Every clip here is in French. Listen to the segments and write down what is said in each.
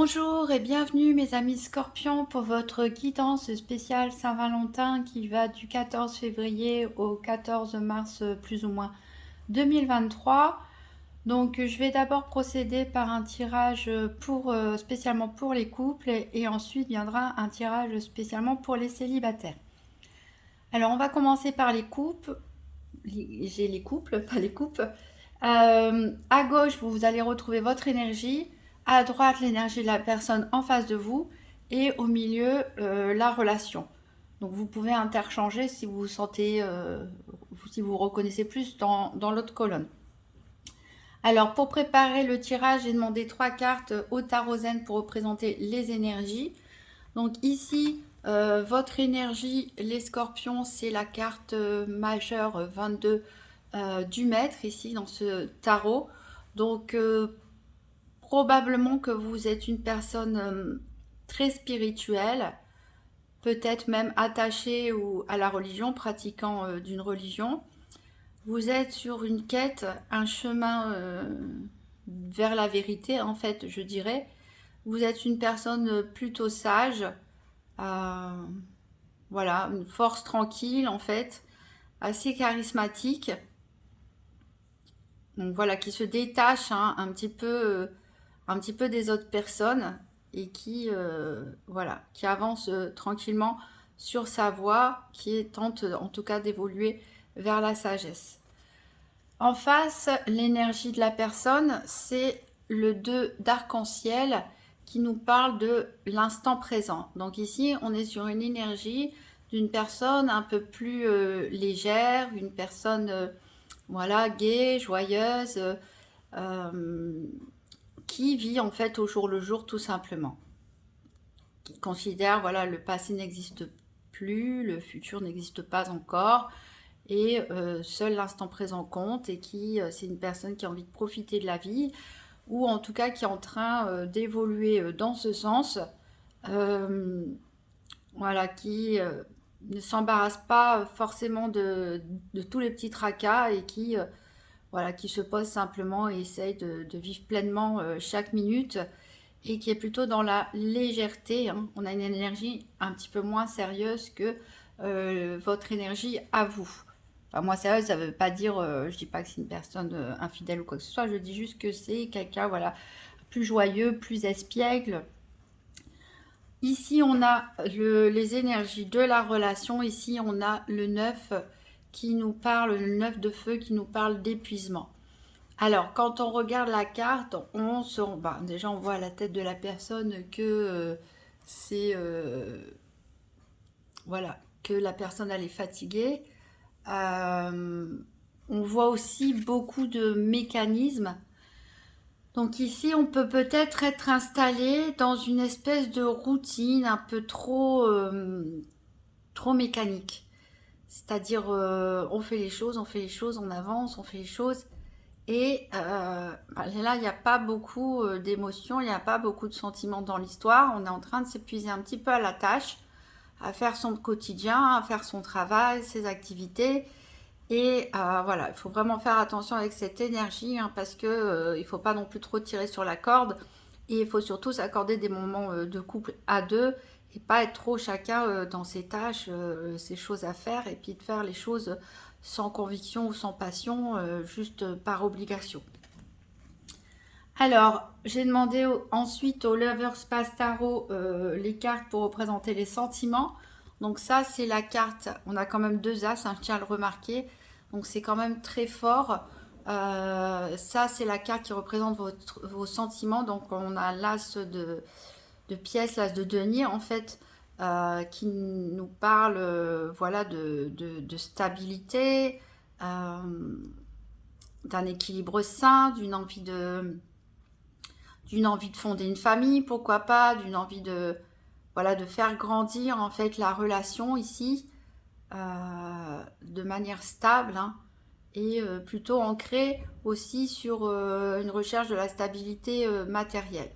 Bonjour et bienvenue mes amis Scorpions pour votre guidance spéciale Saint-Valentin qui va du 14 février au 14 mars plus ou moins 2023. Donc je vais d'abord procéder par un tirage spécialement pour les couples et ensuite viendra un tirage spécialement pour les célibataires. Alors on va commencer par les couples. J'ai les couples, pas les coupes. À gauche, vous allez retrouver votre énergie. À droite, l'énergie de la personne en face de vous. Et au milieu, la relation. Donc vous pouvez interchanger si vous vous sentez, si vous reconnaissez plus dans l'autre colonne. Alors pour préparer le tirage, j'ai demandé 3 cartes au tarot zen pour représenter les énergies. Donc ici, votre énergie, les scorpions, c'est la carte majeure 22 du maître, ici dans ce tarot. Donc probablement que vous êtes une personne très spirituelle, peut-être même attachée à la religion, pratiquant d'une religion. Vous êtes sur une quête, un chemin vers la vérité, en fait, je dirais. Vous êtes une personne plutôt sage, voilà, une force tranquille en fait, assez charismatique. Donc voilà, qui se détache un petit peu des autres personnes et qui voilà, qui avance tranquillement sur sa voie, qui tente en tout cas d'évoluer vers la sagesse. En face, l'énergie de la personne, c'est le 2 d'arc-en-ciel qui nous parle de l'instant présent. Donc ici, on est sur une énergie d'une personne un peu plus légère, une personne voilà, gaie, joyeuse, qui vit en fait au jour le jour tout simplement. Qui considère, voilà, le passé n'existe plus, le futur n'existe pas encore, et seul l'instant présent compte, et qui c'est une personne qui a envie de profiter de la vie, ou en tout cas qui est en train d'évoluer dans ce sens, voilà, qui ne s'embarrasse pas forcément de tous les petits tracas et qui, voilà, qui se pose simplement et essaye de vivre pleinement chaque minute et qui est plutôt dans la légèreté, hein. On a une énergie un petit peu moins sérieuse que votre énergie à vous. Enfin, moi, sérieuse, ça ne veut pas dire, je dis pas que c'est une personne infidèle ou quoi que ce soit, je dis juste que c'est quelqu'un, voilà, plus joyeux, plus espiègle. Ici, on a les énergies de la relation. Ici, on a le 9 qui nous parle, le 9 de feu qui nous parle d'épuisement. Alors, quand on regarde la carte, déjà on voit à la tête de la personne que c'est voilà, que la personne elle est fatiguée. On voit aussi beaucoup de mécanismes. Donc ici, on peut peut-être être installé dans une espèce de routine un peu trop mécanique. C'est-à-dire, on fait les choses, on avance, on fait les choses. Et là, il n'y a pas beaucoup d'émotions, il n'y a pas beaucoup de sentiments dans l'histoire. On est en train de s'épuiser un petit peu à la tâche, à faire son quotidien, à faire son travail, ses activités. Et voilà, il faut vraiment faire attention avec cette énergie, hein, parce que il ne faut pas non plus trop tirer sur la corde. Et il faut surtout s'accorder des moments de couple à deux et pas être trop chacun dans ses tâches, ses choses à faire, et puis de faire les choses sans conviction ou sans passion, juste par obligation. Alors, j'ai demandé ensuite au Lovers Pass Tarot les cartes pour représenter les sentiments. Donc ça, c'est la carte, on a quand même 2 as, hein, je tiens à le remarquer. Donc c'est quand même très fort. Ça, c'est la carte qui représente vos sentiments. Donc on a l'as de pièces, l'as de denier, en fait, qui nous parle voilà, de stabilité, d'un équilibre sain, d'une envie de fonder une famille, pourquoi pas, d'une envie voilà, de faire grandir en fait la relation ici de manière stable, hein, et plutôt ancrée aussi sur une recherche de la stabilité matérielle.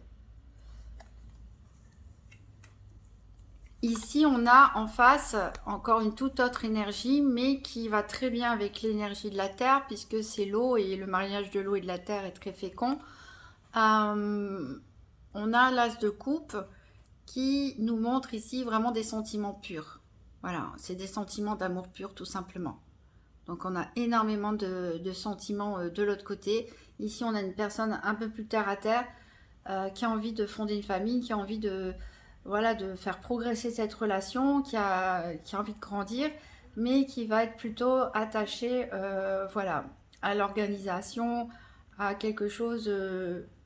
Ici, on a en face encore une toute autre énergie, mais qui va très bien avec l'énergie de la Terre, puisque c'est l'eau et le mariage de l'eau et de la Terre est très fécond. on a l'as de coupe qui nous montre ici vraiment des sentiments purs. Voilà, c'est des sentiments d'amour pur tout simplement. Donc on a énormément de sentiments de l'autre côté. Ici on a une personne un peu plus terre à terre qui a envie de fonder une famille, qui a envie de, voilà, de faire progresser cette relation, qui a envie de grandir, mais qui va être plutôt attaché voilà, à l'organisation, à quelque chose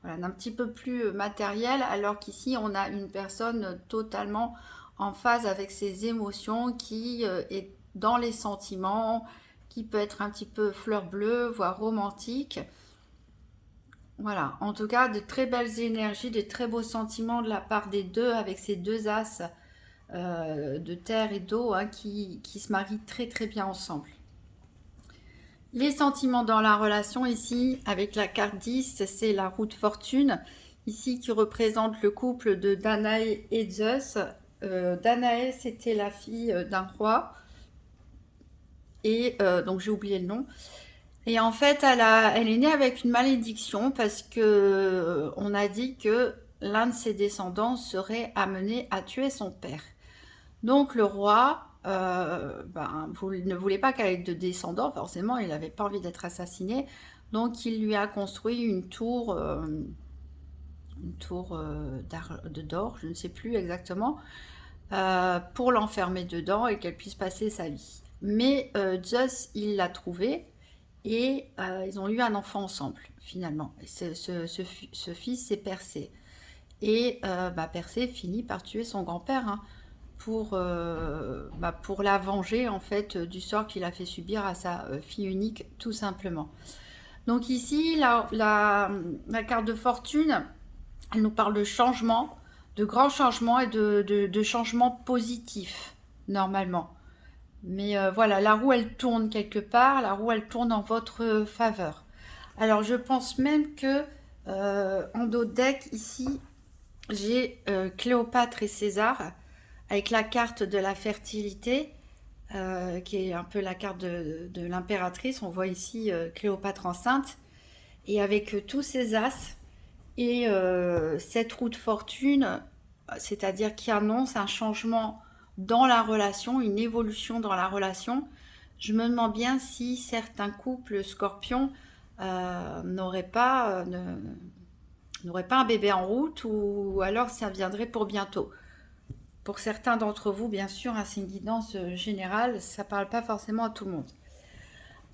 voilà, d'un petit peu plus matériel, alors qu'ici on a une personne totalement en phase avec ses émotions, qui est dans les sentiments, qui peut être un petit peu fleur bleue, voire romantique. Voilà, en tout cas, de très belles énergies, de très beaux sentiments de la part des deux, avec ces deux as de terre et d'eau hein, qui se marient très très bien ensemble. Les sentiments dans la relation ici, avec la carte 10, c'est la roue de fortune, ici qui représente le couple de Danae et Zeus. Danae, c'était la fille d'un roi, et donc j'ai oublié le nom. Et en fait, elle est née avec une malédiction parce que on a dit que l'un de ses descendants serait amené à tuer son père. Donc le roi ne voulait pas qu'elle ait de descendants, forcément, il n'avait pas envie d'être assassiné. Donc il lui a construit une tour d'or, je ne sais plus exactement, pour l'enfermer dedans et qu'elle puisse passer sa vie. Mais Zeus, il l'a trouvée. Et ils ont eu un enfant ensemble, finalement. Et ce fils, c'est Persée. Et Persée finit par tuer son grand-père hein, pour la venger, en fait, du sort qu'il a fait subir à sa fille unique, tout simplement. Donc ici, la carte de fortune, elle nous parle de changement, de grands changements et de changements positifs, normalement. Mais voilà, la roue, elle tourne quelque part, la roue, elle tourne en votre faveur. Alors, je pense même que en dos de deck, ici, j'ai Cléopâtre et César, avec la carte de la fertilité, qui est un peu la carte de l'impératrice. On voit ici Cléopâtre enceinte, et avec tous ces as, et cette roue de fortune, c'est-à-dire qui annonce un changement dans la relation, une évolution dans la relation. Je me demande bien si certains couples scorpions n'auraient pas un bébé en route, ou alors ça viendrait pour bientôt. Pour certains d'entre vous, bien sûr, hein, c'est une guidance générale, ça ne parle pas forcément à tout le monde.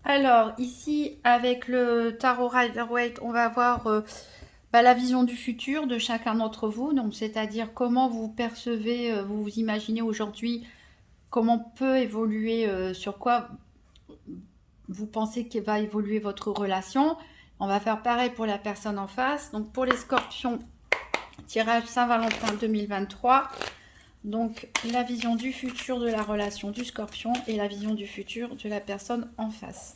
Alors, ici, avec le tarot Rider-Waite, on va voir la vision du futur de chacun d'entre vous, donc c'est-à-dire comment vous percevez, vous vous imaginez aujourd'hui, comment peut évoluer, sur quoi vous pensez que va évoluer votre relation. On va faire pareil pour la personne en face. Donc pour les scorpions, tirage Saint-Valentin 2023. Donc la vision du futur de la relation du scorpion et la vision du futur de la personne en face.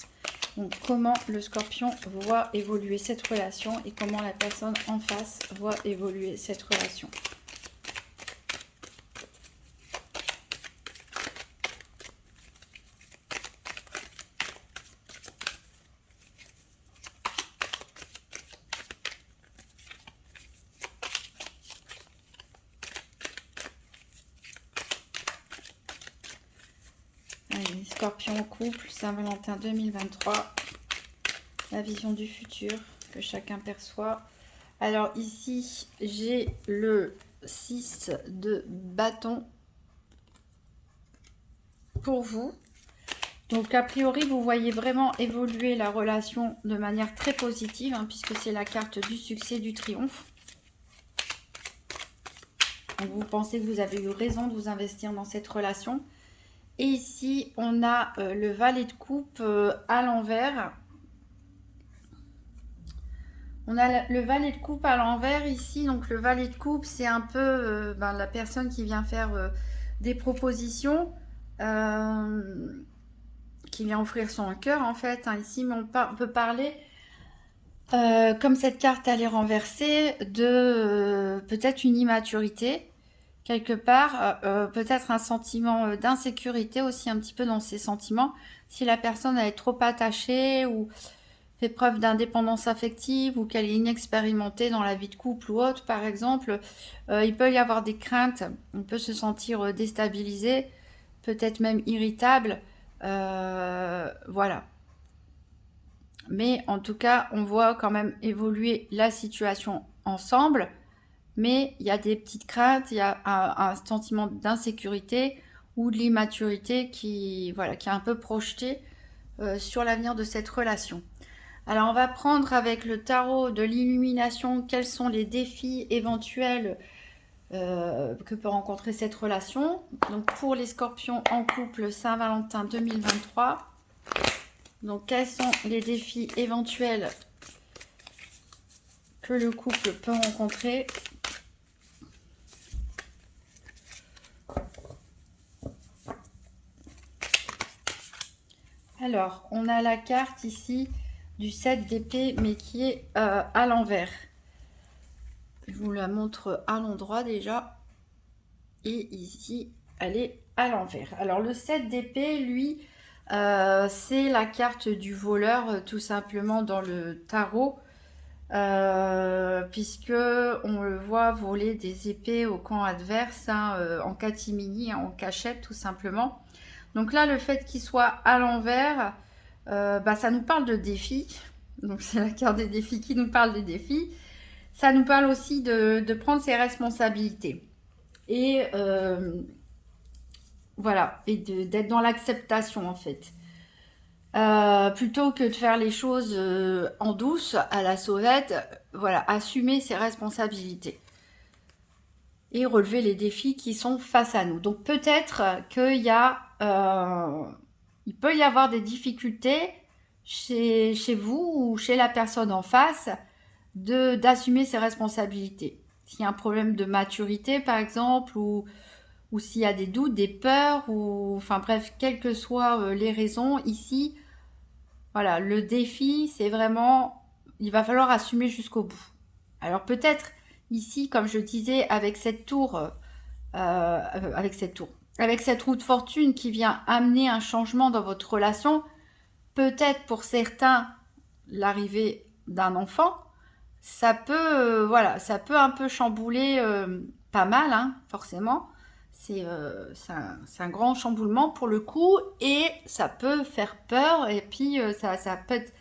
Donc comment le scorpion voit évoluer cette relation et comment la personne en face voit évoluer cette relation. Allez, scorpion couple, Saint-Valentin 2023. La vision du futur que chacun perçoit. Alors ici, j'ai le 6 de bâton pour vous. Donc a priori, vous voyez vraiment évoluer la relation de manière très positive, hein, puisque c'est la carte du succès, du triomphe. Donc vous pensez que vous avez eu raison de vous investir dans cette relation. Et ici, on a le valet de coupe à l'envers. On a le valet de coupe à l'envers ici. Donc le valet de coupe, c'est un peu la personne qui vient faire des propositions, qui vient offrir son cœur en fait. Hein, ici, mais on peut parler, comme cette carte elle est renversée, de peut-être une immaturité quelque part, peut-être un sentiment d'insécurité aussi un petit peu dans ses sentiments. Si la personne elle est trop attachée, ou fait preuve d'indépendance affective ou qu'elle est inexpérimentée dans la vie de couple ou autre, par exemple, il peut y avoir des craintes, on peut se sentir déstabilisé, peut-être même irritable, voilà. Mais en tout cas, on voit quand même évoluer la situation ensemble, mais il y a des petites craintes, il y a un sentiment d'insécurité ou de l'immaturité qui, voilà, qui est un peu projeté sur l'avenir de cette relation. Alors on va prendre avec le tarot de l'illumination quels sont les défis éventuels que peut rencontrer cette relation. Donc pour les scorpions en couple Saint-Valentin 2023, donc quels sont les défis éventuels que le couple peut rencontrer? Alors on a la carte ici du 7 d'épée mais qui est à l'envers. Je vous la montre à l'endroit déjà. Et ici, elle est à l'envers. Alors le 7 d'épée, lui, c'est la carte du voleur, tout simplement dans le tarot. Puisque on le voit voler des épées au camp adverse, hein, en catimini, en cachette, tout simplement. Donc là, le fait qu'il soit à l'envers, ça nous parle de défis. Donc c'est la carte des défis qui nous parle des défis. Ça nous parle aussi de prendre ses responsabilités. Et voilà, et d'être dans l'acceptation en fait. Plutôt que de faire les choses en douce, à la sauvette, voilà, assumer ses responsabilités et relever les défis qui sont face à nous. Donc peut-être qu'il y a, il peut y avoir des difficultés chez vous ou chez la personne en face d'assumer ses responsabilités. S'il y a un problème de maturité par exemple, ou s'il y a des doutes, des peurs, ou enfin bref, quelles que soient les raisons, ici, voilà, le défi, c'est vraiment, il va falloir assumer jusqu'au bout. Alors peut-être ici, comme je disais, avec cette tour, avec cette roue de fortune qui vient amener un changement dans votre relation, peut-être pour certains l'arrivée d'un enfant, ça peut, voilà, ça peut un peu chambouler pas mal, hein, forcément. C'est un grand chamboulement pour le coup et ça peut faire peur et puis ça peut être...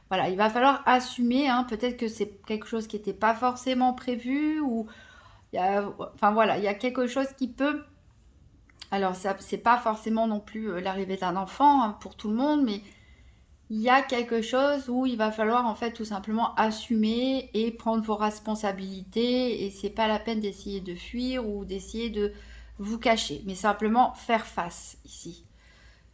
Voilà, il va falloir assumer, hein, peut-être que c'est quelque chose qui n'était pas forcément prévu ou... enfin voilà, il y a quelque chose qui peut... Alors ça, c'est pas forcément non plus l'arrivée d'un enfant, hein, pour tout le monde, mais il y a quelque chose où il va falloir en fait tout simplement assumer et prendre vos responsabilités et c'est pas la peine d'essayer de fuir ou d'essayer de vous cacher, mais simplement faire face ici.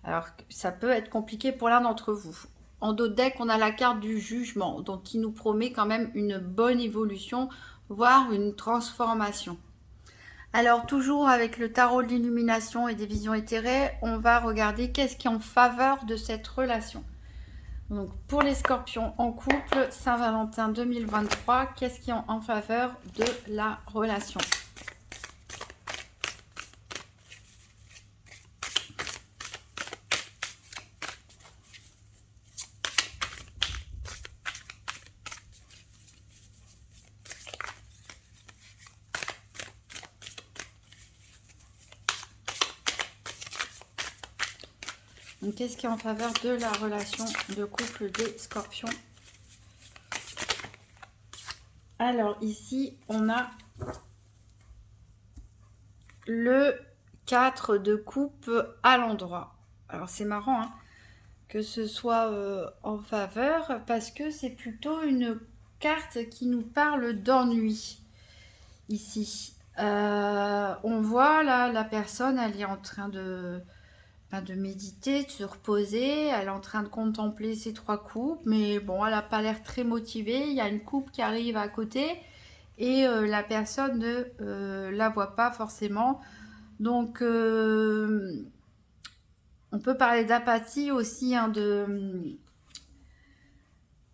Alors ça peut être compliqué pour l'un d'entre vous. En dos de deck, on a la carte du jugement, donc qui nous promet quand même une bonne évolution, voire une transformation. Alors toujours avec le tarot de l'illumination et des visions éthérées, on va regarder qu'est-ce qui est en faveur de cette relation. Donc pour les scorpions en couple, Saint-Valentin 2023, qu'est-ce qui est en faveur de la relation? Donc qu'est-ce qui est en faveur de la relation de couple des scorpions? Alors ici, on a le 4 de coupe à l'endroit. Alors c'est marrant hein, que ce soit en faveur parce que c'est plutôt une carte qui nous parle d'ennui ici. On voit là la personne, elle est en train de méditer, de se reposer, elle est en train de contempler ses 3 coupes, mais bon, elle n'a pas l'air très motivée. Il y a une coupe qui arrive à côté et la personne ne la voit pas forcément. Donc, on peut parler d'apathie aussi, hein,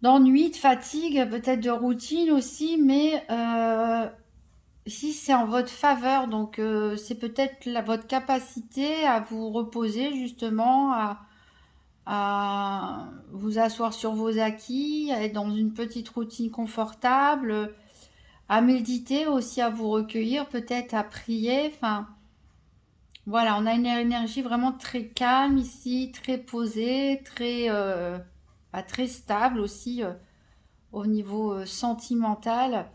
d'ennui, de fatigue, peut-être de routine aussi, mais ici c'est en votre faveur, donc c'est peut-être votre capacité à vous reposer justement, à vous asseoir sur vos acquis, à être dans une petite routine confortable, à méditer aussi, à vous recueillir, peut-être à prier. Enfin, voilà, on a une énergie vraiment très calme ici, très posée, très stable aussi au niveau sentimental.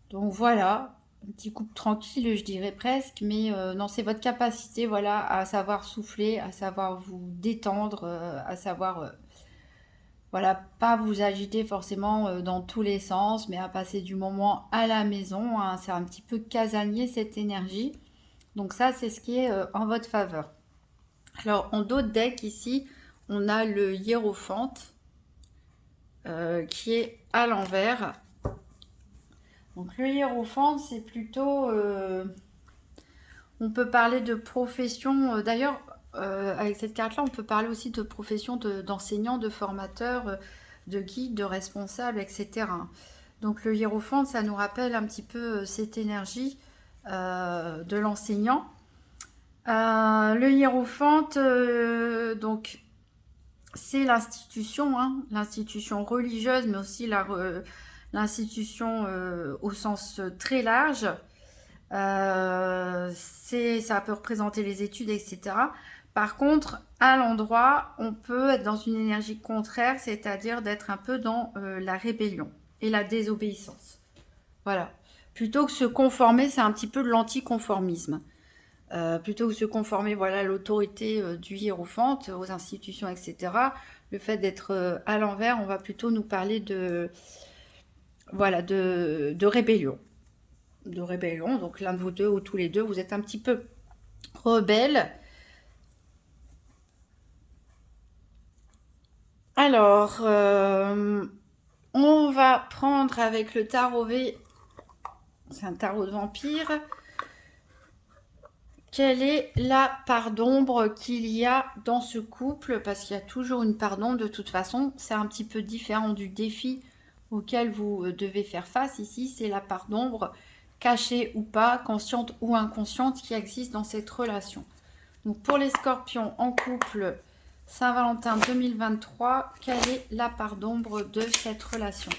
Donc voilà, un petit couple tranquille, je dirais presque, mais non, c'est votre capacité, voilà, à savoir souffler, à savoir vous détendre, à savoir, voilà, pas vous agiter forcément dans tous les sens, mais à passer du moment à la maison, hein. C'est un petit peu casanier cette énergie. Donc ça, c'est ce qui est en votre faveur. Alors, en d'autres decks ici, on a le hiérophant qui est à l'envers. Donc le hiérophant, c'est plutôt... on peut parler de profession... D'ailleurs, avec cette carte-là, on peut parler aussi de profession d'enseignant, de formateur, de guide, de responsable, etc. Donc le hiérophant, ça nous rappelle un petit peu cette énergie de l'enseignant. Le hiérophant, donc c'est l'institution, hein, l'institution religieuse, mais aussi l'institution au sens très large. Ça peut représenter les études, etc. Par contre, à l'endroit, on peut être dans une énergie contraire, c'est-à-dire d'être un peu dans la rébellion et la désobéissance. Voilà. Plutôt que se conformer, c'est un petit peu de l'anticonformisme. Plutôt que se conformer, voilà, à l'autorité du hiérophant, aux institutions, etc. Le fait d'être à l'envers, on va plutôt nous parler de, voilà, de rébellion. De rébellion, donc l'un de vous deux ou tous les deux, vous êtes un petit peu rebelle. Alors, on va prendre avec le tarot V, c'est un tarot de vampire. Quelle est la part d'ombre qu'il y a dans ce couple? Parce qu'il y a toujours une part d'ombre de toute façon. C'est un petit peu différent du défi auquel vous devez faire face. Ici, c'est la part d'ombre, cachée ou pas, consciente ou inconsciente, qui existe dans cette relation. Donc pour les scorpions en couple, Saint-Valentin 2023, quelle est la part d'ombre de cette relation?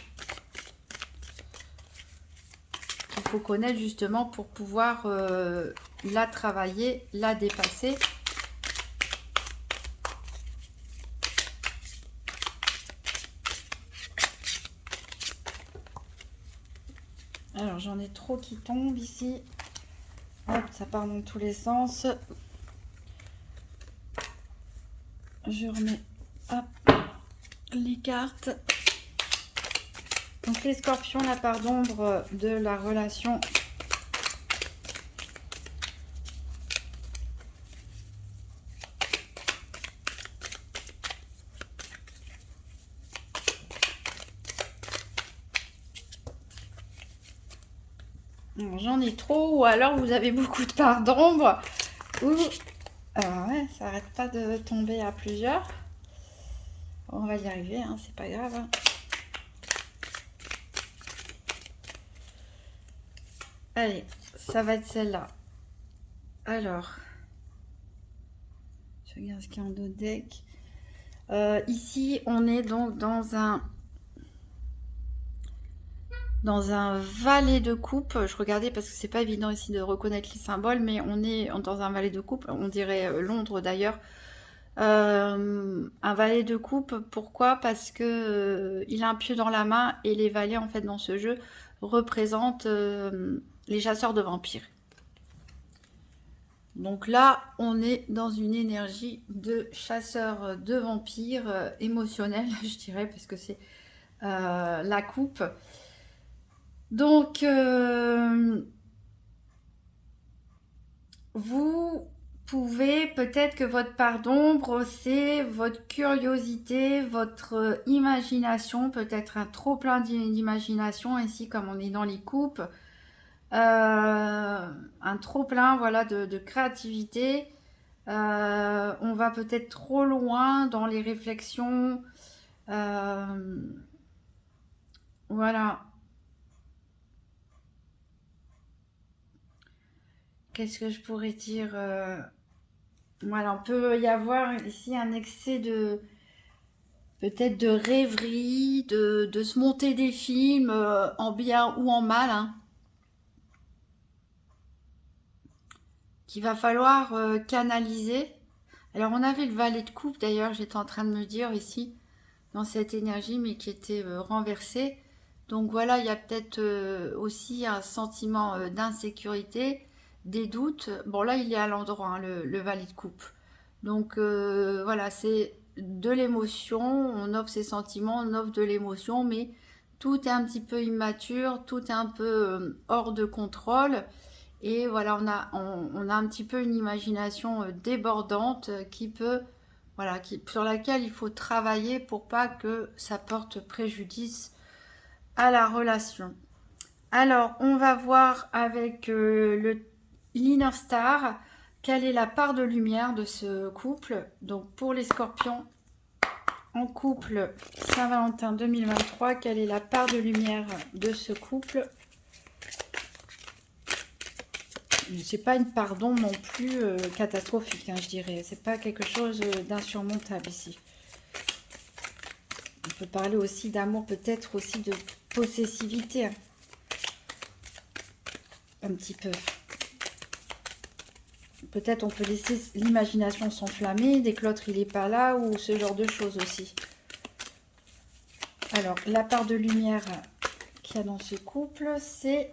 Il faut connaître justement pour pouvoir la travailler, la dépasser. Alors j'en ai trop qui tombent ici. Hop, ça part dans tous les sens. Je remets hop, les cartes. Donc les scorpions, la part d'ombre de la relation. J'en ai trop, ou alors vous avez beaucoup de part d'ombre, ou ouais, ça arrête pas de tomber à plusieurs. On va y arriver, hein, c'est pas grave. Allez, ça va être celle-là. Alors, je regarde ce qu'il y a en d'autres decks. Ici, on est donc dans un valet de coupe. Je regardais parce que c'est pas évident ici de reconnaître les symboles, mais on est dans un valet de coupe. On dirait Londres d'ailleurs. Un valet de coupe, pourquoi? Parce que il a un pieu dans la main et les valets en fait dans ce jeu représentent les chasseurs de vampires. Donc là, on est dans une énergie de chasseur de vampires émotionnelle, je dirais, parce que c'est la coupe. Donc, vous pouvez, peut-être que votre part d'ombre, c'est votre curiosité, votre imagination, peut-être un trop plein d'imagination, ici comme on est dans les coupes. Un trop plein, voilà, de créativité. On va peut-être trop loin dans les réflexions. Voilà. Qu'est-ce que je pourrais dire Voilà, on peut y avoir ici un excès de peut-être de rêverie, de se monter des films en bien ou en mal, hein, qu'il va falloir canaliser. Alors on avait le valet de coupe d'ailleurs, j'étais en train de me dire ici, dans cette énergie, mais qui était renversée. Donc voilà, il y a peut-être aussi un sentiment d'insécurité, des doutes. Bon là, il est à l'endroit, hein, le valet de coupe. Donc voilà, c'est de l'émotion, on offre ses sentiments, on offre de l'émotion, mais tout est un petit peu immature, tout est un peu hors de contrôle. Et voilà, on a un petit peu une imagination débordante qui peut, voilà, sur laquelle il faut travailler pour pas que ça porte préjudice à la relation. Alors, on va voir avec l'Inner Star quelle est la part de lumière de ce couple. Donc, pour les scorpions en couple Saint-Valentin 2023, quelle est la part de lumière de ce couple? C'est pas une pardon non plus catastrophique, hein, je dirais. C'est pas quelque chose d'insurmontable ici. On peut parler aussi d'amour, peut-être aussi de possessivité, hein, un petit peu. Peut-être on peut laisser l'imagination s'enflammer, dès que l'autre il est pas là, ou ce genre de choses aussi. Alors, la part de lumière qu'il y a dans ce couple, c'est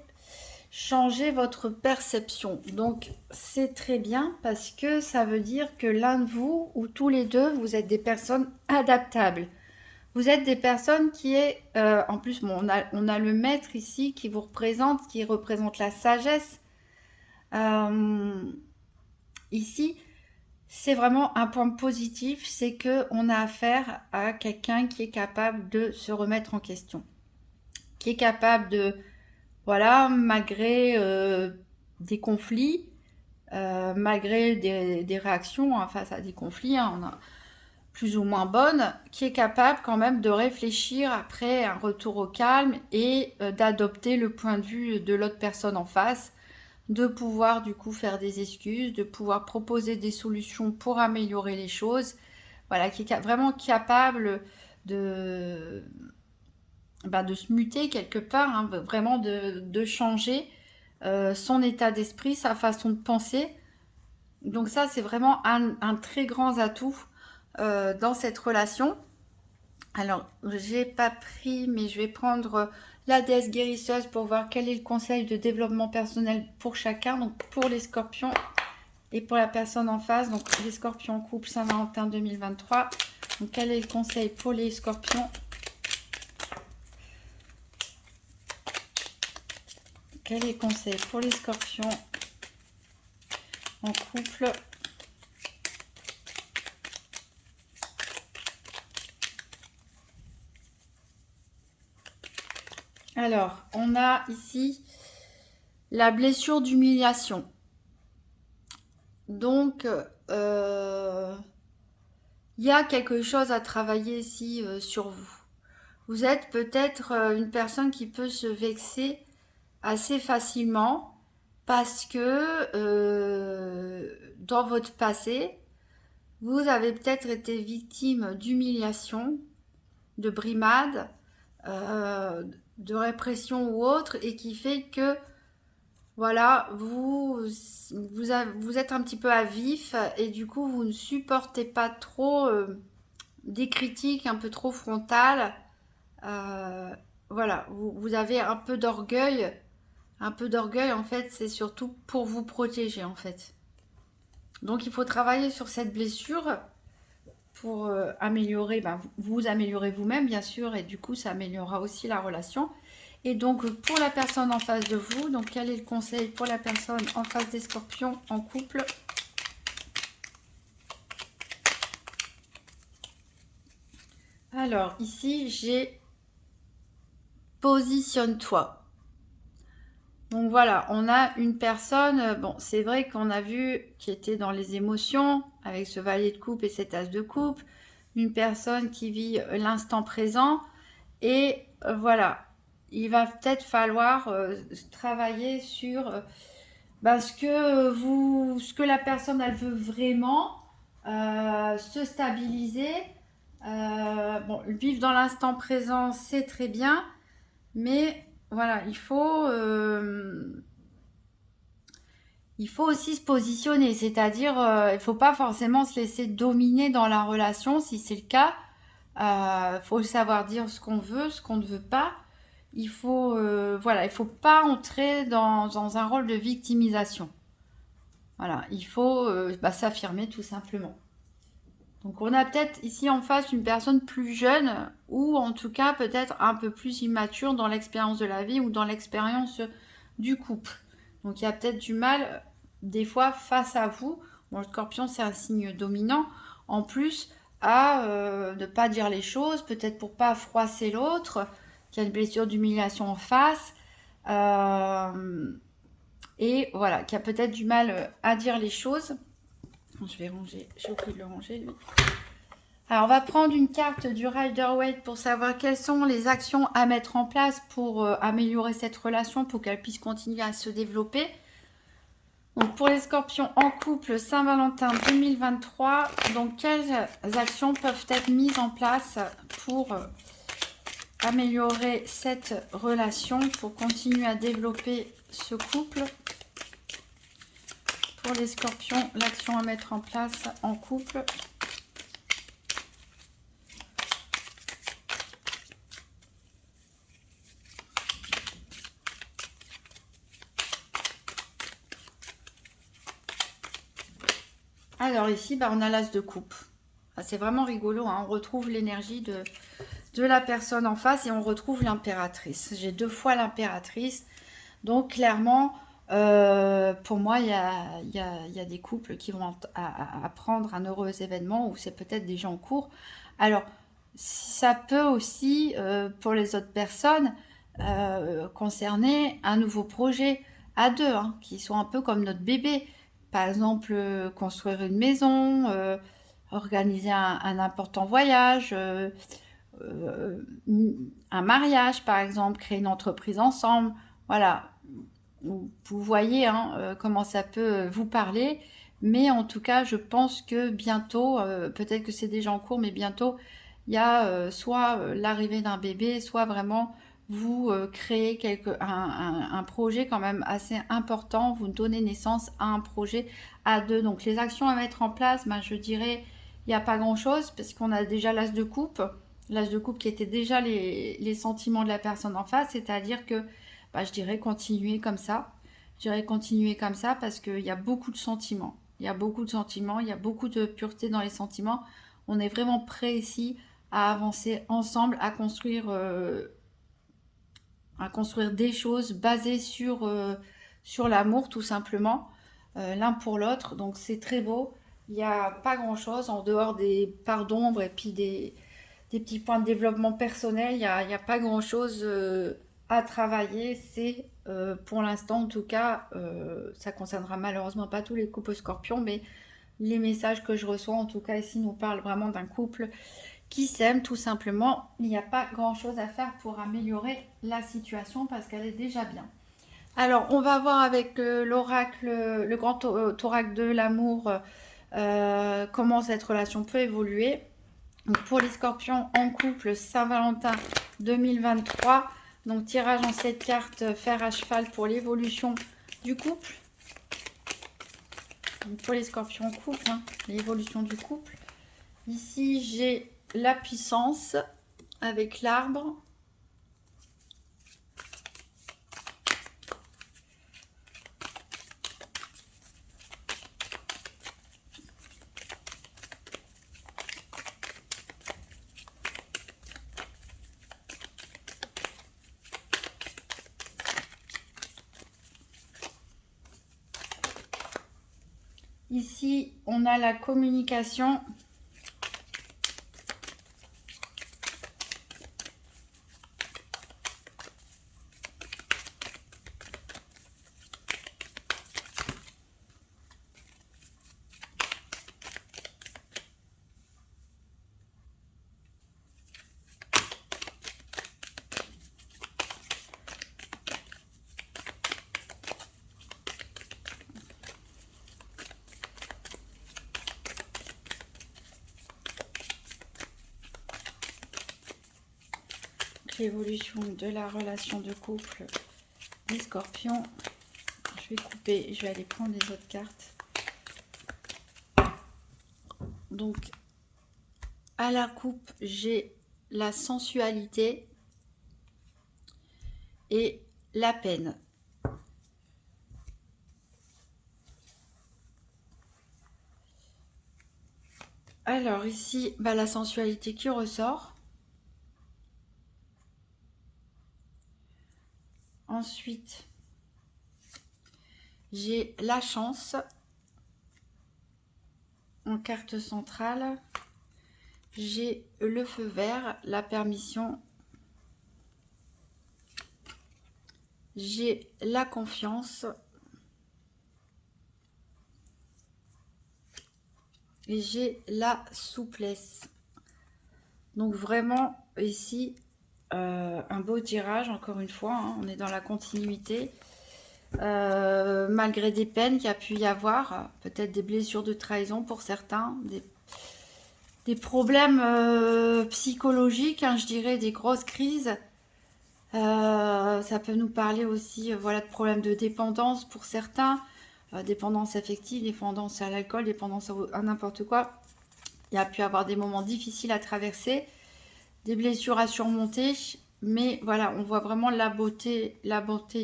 changer votre perception. Donc, c'est très bien parce que ça veut dire que l'un de vous, ou tous les deux, vous êtes des personnes adaptables. Vous êtes des personnes qui est... en plus, bon, on a le maître ici qui vous représente, qui représente la sagesse. Ici, c'est vraiment un point positif, c'est qu'on a affaire à quelqu'un qui est capable de se remettre en question. Qui est capable de, voilà, malgré des conflits, malgré des réactions hein, face à des conflits, hein, on a plus ou moins bonnes, qui est capable quand même de réfléchir après un retour au calme et d'adopter le point de vue de l'autre personne en face, de pouvoir du coup faire des excuses, de pouvoir proposer des solutions pour améliorer les choses, voilà, qui est vraiment capable de, de se muter quelque part, hein, vraiment de changer son état d'esprit, sa façon de penser. Donc ça, c'est vraiment un très grand atout dans cette relation. Alors, j'ai pas pris, mais je vais prendre la déesse guérisseuse pour voir quel est le conseil de développement personnel pour chacun. Donc, pour les scorpions et pour la personne en face. Donc, les scorpions couple Saint-Valentin 2023. Donc, quel est le conseil pour les scorpions? Quel est le conseil pour les scorpions en couple? Alors, on a ici la blessure d'humiliation. Donc, il y a quelque chose à travailler ici sur vous. Vous êtes peut-être une personne qui peut se vexer assez facilement parce que dans votre passé, vous avez peut-être été victime d'humiliation, de brimade, de répression ou autre, et qui fait que voilà, vous êtes un petit peu à vif et du coup vous ne supportez pas trop des critiques un peu trop frontales. Voilà, vous avez un peu d'orgueil. Un peu d'orgueil, en fait, c'est surtout pour vous protéger, en fait. Donc il faut travailler sur cette blessure pour améliorer, vous améliorer vous-même, bien sûr, et du coup, ça améliorera aussi la relation. Et donc, pour la personne en face de vous, donc quel est le conseil pour la personne en face des scorpions en couple? Alors, ici, j'ai positionne-toi. Donc voilà, on a une personne, bon, c'est vrai qu'on a vu qui était dans les émotions, avec ce valet de coupe et cet as de coupe, une personne qui vit l'instant présent, et voilà, il va peut-être falloir travailler sur ce que la personne elle veut vraiment, se stabiliser. Bon, vivre dans l'instant présent, c'est très bien, mais voilà, il faut aussi se positionner, c'est-à-dire, il ne faut pas forcément se laisser dominer dans la relation. Si c'est le cas, il faut savoir dire ce qu'on veut, ce qu'on ne veut pas. Voilà, il faut pas entrer dans un rôle de victimisation. Voilà, il faut s'affirmer tout simplement. Donc on a peut-être ici en face une personne plus jeune ou en tout cas peut-être un peu plus immature dans l'expérience de la vie ou dans l'expérience du couple. Donc il y a peut-être du mal des fois face à vous. Bon, le scorpion c'est un signe dominant. En plus à ne pas dire les choses, peut-être pour pas froisser l'autre, qu'il y a une blessure d'humiliation en face. Et voilà, qui a peut-être du mal à dire les choses. Je vais ranger, j'ai oublié de le ranger lui. Alors, on va prendre une carte du Rider-Waite pour savoir quelles sont les actions à mettre en place pour améliorer cette relation, pour qu'elle puisse continuer à se développer. Donc, pour les scorpions en couple, Saint-Valentin 2023, donc quelles actions peuvent être mises en place pour améliorer cette relation, pour continuer à développer ce couple? Pour les scorpions, l'action à mettre en place en couple. Alors ici, on a l'as de coupe. C'est vraiment rigolo, hein. On retrouve l'énergie de la personne en face et on retrouve l'impératrice. J'ai 2 fois l'impératrice. Donc clairement, pour moi, il y a des couples qui vont apprendre un heureux événement ou c'est peut-être déjà en cours. Alors, ça peut aussi, pour les autres personnes, concerner un nouveau projet à deux, hein, qui sont un peu comme notre bébé. Par exemple, construire une maison, organiser un important voyage, euh, un mariage par exemple, créer une entreprise ensemble. Voilà, vous voyez hein, comment ça peut vous parler. Mais en tout cas, je pense que bientôt, peut-être que c'est déjà en cours, mais bientôt, il y a soit l'arrivée d'un bébé, soit vraiment vous créez un projet quand même assez important, vous donnez naissance à un projet à deux. Donc les actions à mettre en place, je dirais, il n'y a pas grand-chose parce qu'on a déjà l'as de coupe qui était déjà les sentiments de la personne en face, c'est-à-dire que je dirais continuer comme ça. Je dirais continuer comme ça parce qu'il y a beaucoup de sentiments. Il y a beaucoup de sentiments, il y a beaucoup de pureté dans les sentiments. On est vraiment prêt ici à avancer ensemble, à construire des choses basées sur l'amour tout simplement, l'un pour l'autre. Donc c'est très beau. Il n'y a pas grand-chose en dehors des parts d'ombre et puis des petits points de développement personnel. Il n'y a pas grand-chose à travailler. C'est pour l'instant, en tout cas, ça concernera malheureusement pas tous les couples scorpions, mais les messages que je reçois, en tout cas ici, nous parlent vraiment d'un couple qui s'aime tout simplement. Il n'y a pas grand-chose à faire pour améliorer la situation parce qu'elle est déjà bien. Alors, on va voir avec l'oracle, le grand oracle de l'amour, comment cette relation peut évoluer. Donc pour les scorpions en couple, Saint-Valentin 2023. Donc tirage en 7 cartes, fer à cheval pour l'évolution du couple. Donc pour les scorpions en couple, hein, l'évolution du couple. Ici, j'ai la puissance avec l'arbre. Ici, on a la communication. l'évolution de la relation de couple des scorpions. Je vais couper, je vais aller prendre les autres cartes. Donc, à la coupe, j'ai la sensualité et la peine. Alors ici, la sensualité qui ressort. Ensuite, j'ai la chance en carte centrale. J'ai le feu vert, la permission. J'ai la confiance. Et j'ai la souplesse. Donc vraiment ici un beau tirage, encore une fois, hein, on est dans la continuité. Malgré des peines qu'il y a pu y avoir, peut-être des blessures de trahison pour certains, des problèmes psychologiques, hein, je dirais, des grosses crises. Ça peut nous parler aussi voilà, de problèmes de dépendance pour certains. Dépendance affective, dépendance à l'alcool, dépendance à n'importe quoi. Il y a pu avoir des moments difficiles à traverser, des blessures à surmonter, mais voilà, on voit vraiment la beauté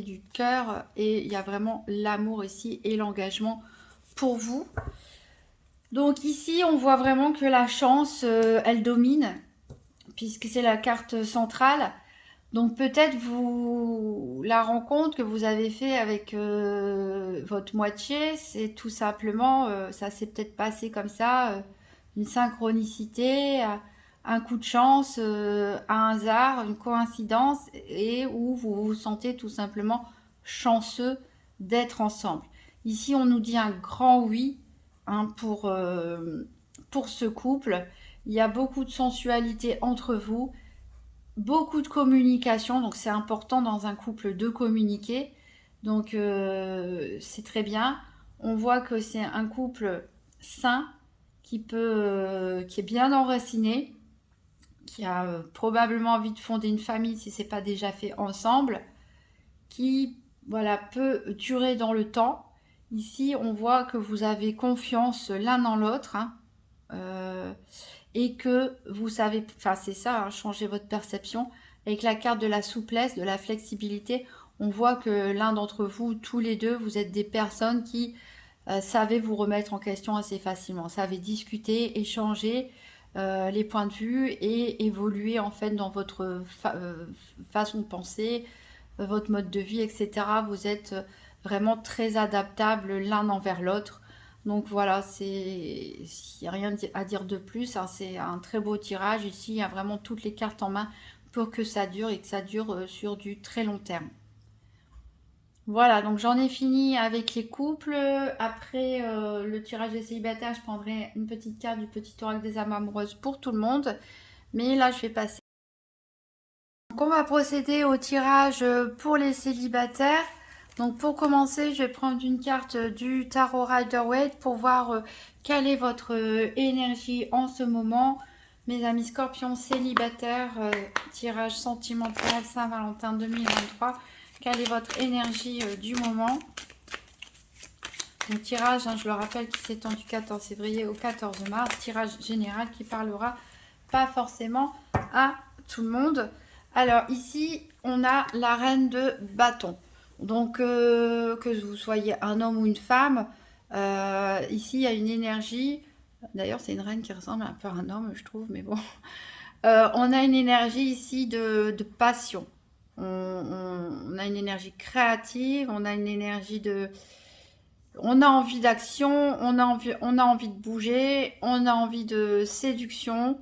du cœur et il y a vraiment l'amour ici et l'engagement pour vous. Donc ici, on voit vraiment que la chance, elle domine, puisque c'est la carte centrale. Donc peut-être la rencontre que vous avez fait avec votre moitié, c'est tout simplement, ça s'est peut-être passé comme ça, une synchronicité, un coup de chance, un hasard, une coïncidence, et où vous vous sentez tout simplement chanceux d'être ensemble. Ici, on nous dit un grand oui hein, pour ce couple. Il y a beaucoup de sensualité entre vous. Beaucoup de communication, donc c'est important dans un couple de communiquer. Donc c'est très bien. On voit que c'est un couple sain qui est bien enraciné, qui a probablement envie de fonder une famille si c'est pas déjà fait ensemble, qui voilà peut durer dans le temps. Ici, on voit que vous avez confiance l'un dans l'autre. Hein. Et que vous savez, enfin c'est ça, hein, changer votre perception. Avec la carte de la souplesse, de la flexibilité, on voit que l'un d'entre vous, tous les deux, vous êtes des personnes qui savez vous remettre en question assez facilement, savez discuter, échanger les points de vue et évoluer en fait dans votre façon de penser, votre mode de vie, etc. Vous êtes vraiment très adaptables l'un envers l'autre. Donc voilà, il n'y a rien à dire de plus. Hein, c'est un très beau tirage. Ici, il y a vraiment toutes les cartes en main pour que ça dure et que ça dure sur du très long terme. Voilà, donc j'en ai fini avec les couples. Après le tirage des célibataires, je prendrai une petite carte du petit oracle des âmes amoureuses pour tout le monde. Mais là, je vais passer. Donc on va procéder au tirage pour les célibataires. Donc pour commencer, je vais prendre une carte du Tarot Rider-Waite pour voir quelle est votre énergie en ce moment. Mes amis scorpions célibataires, tirage sentimental Saint-Valentin 2023. Quelle est votre énergie du moment? Le tirage, hein, je le rappelle, qui s'étend du 14 février au 14 mars. Tirage général qui parlera pas forcément à tout le monde. Alors ici, on a la reine de bâton. Donc, que vous soyez un homme ou une femme, ici, il y a une énergie. D'ailleurs, c'est une reine qui ressemble un peu à un homme, je trouve, mais bon. On a une énergie ici de passion. On a une énergie créative, on a une énergie de... On a envie d'action, on a envie de bouger, on a envie de séduction.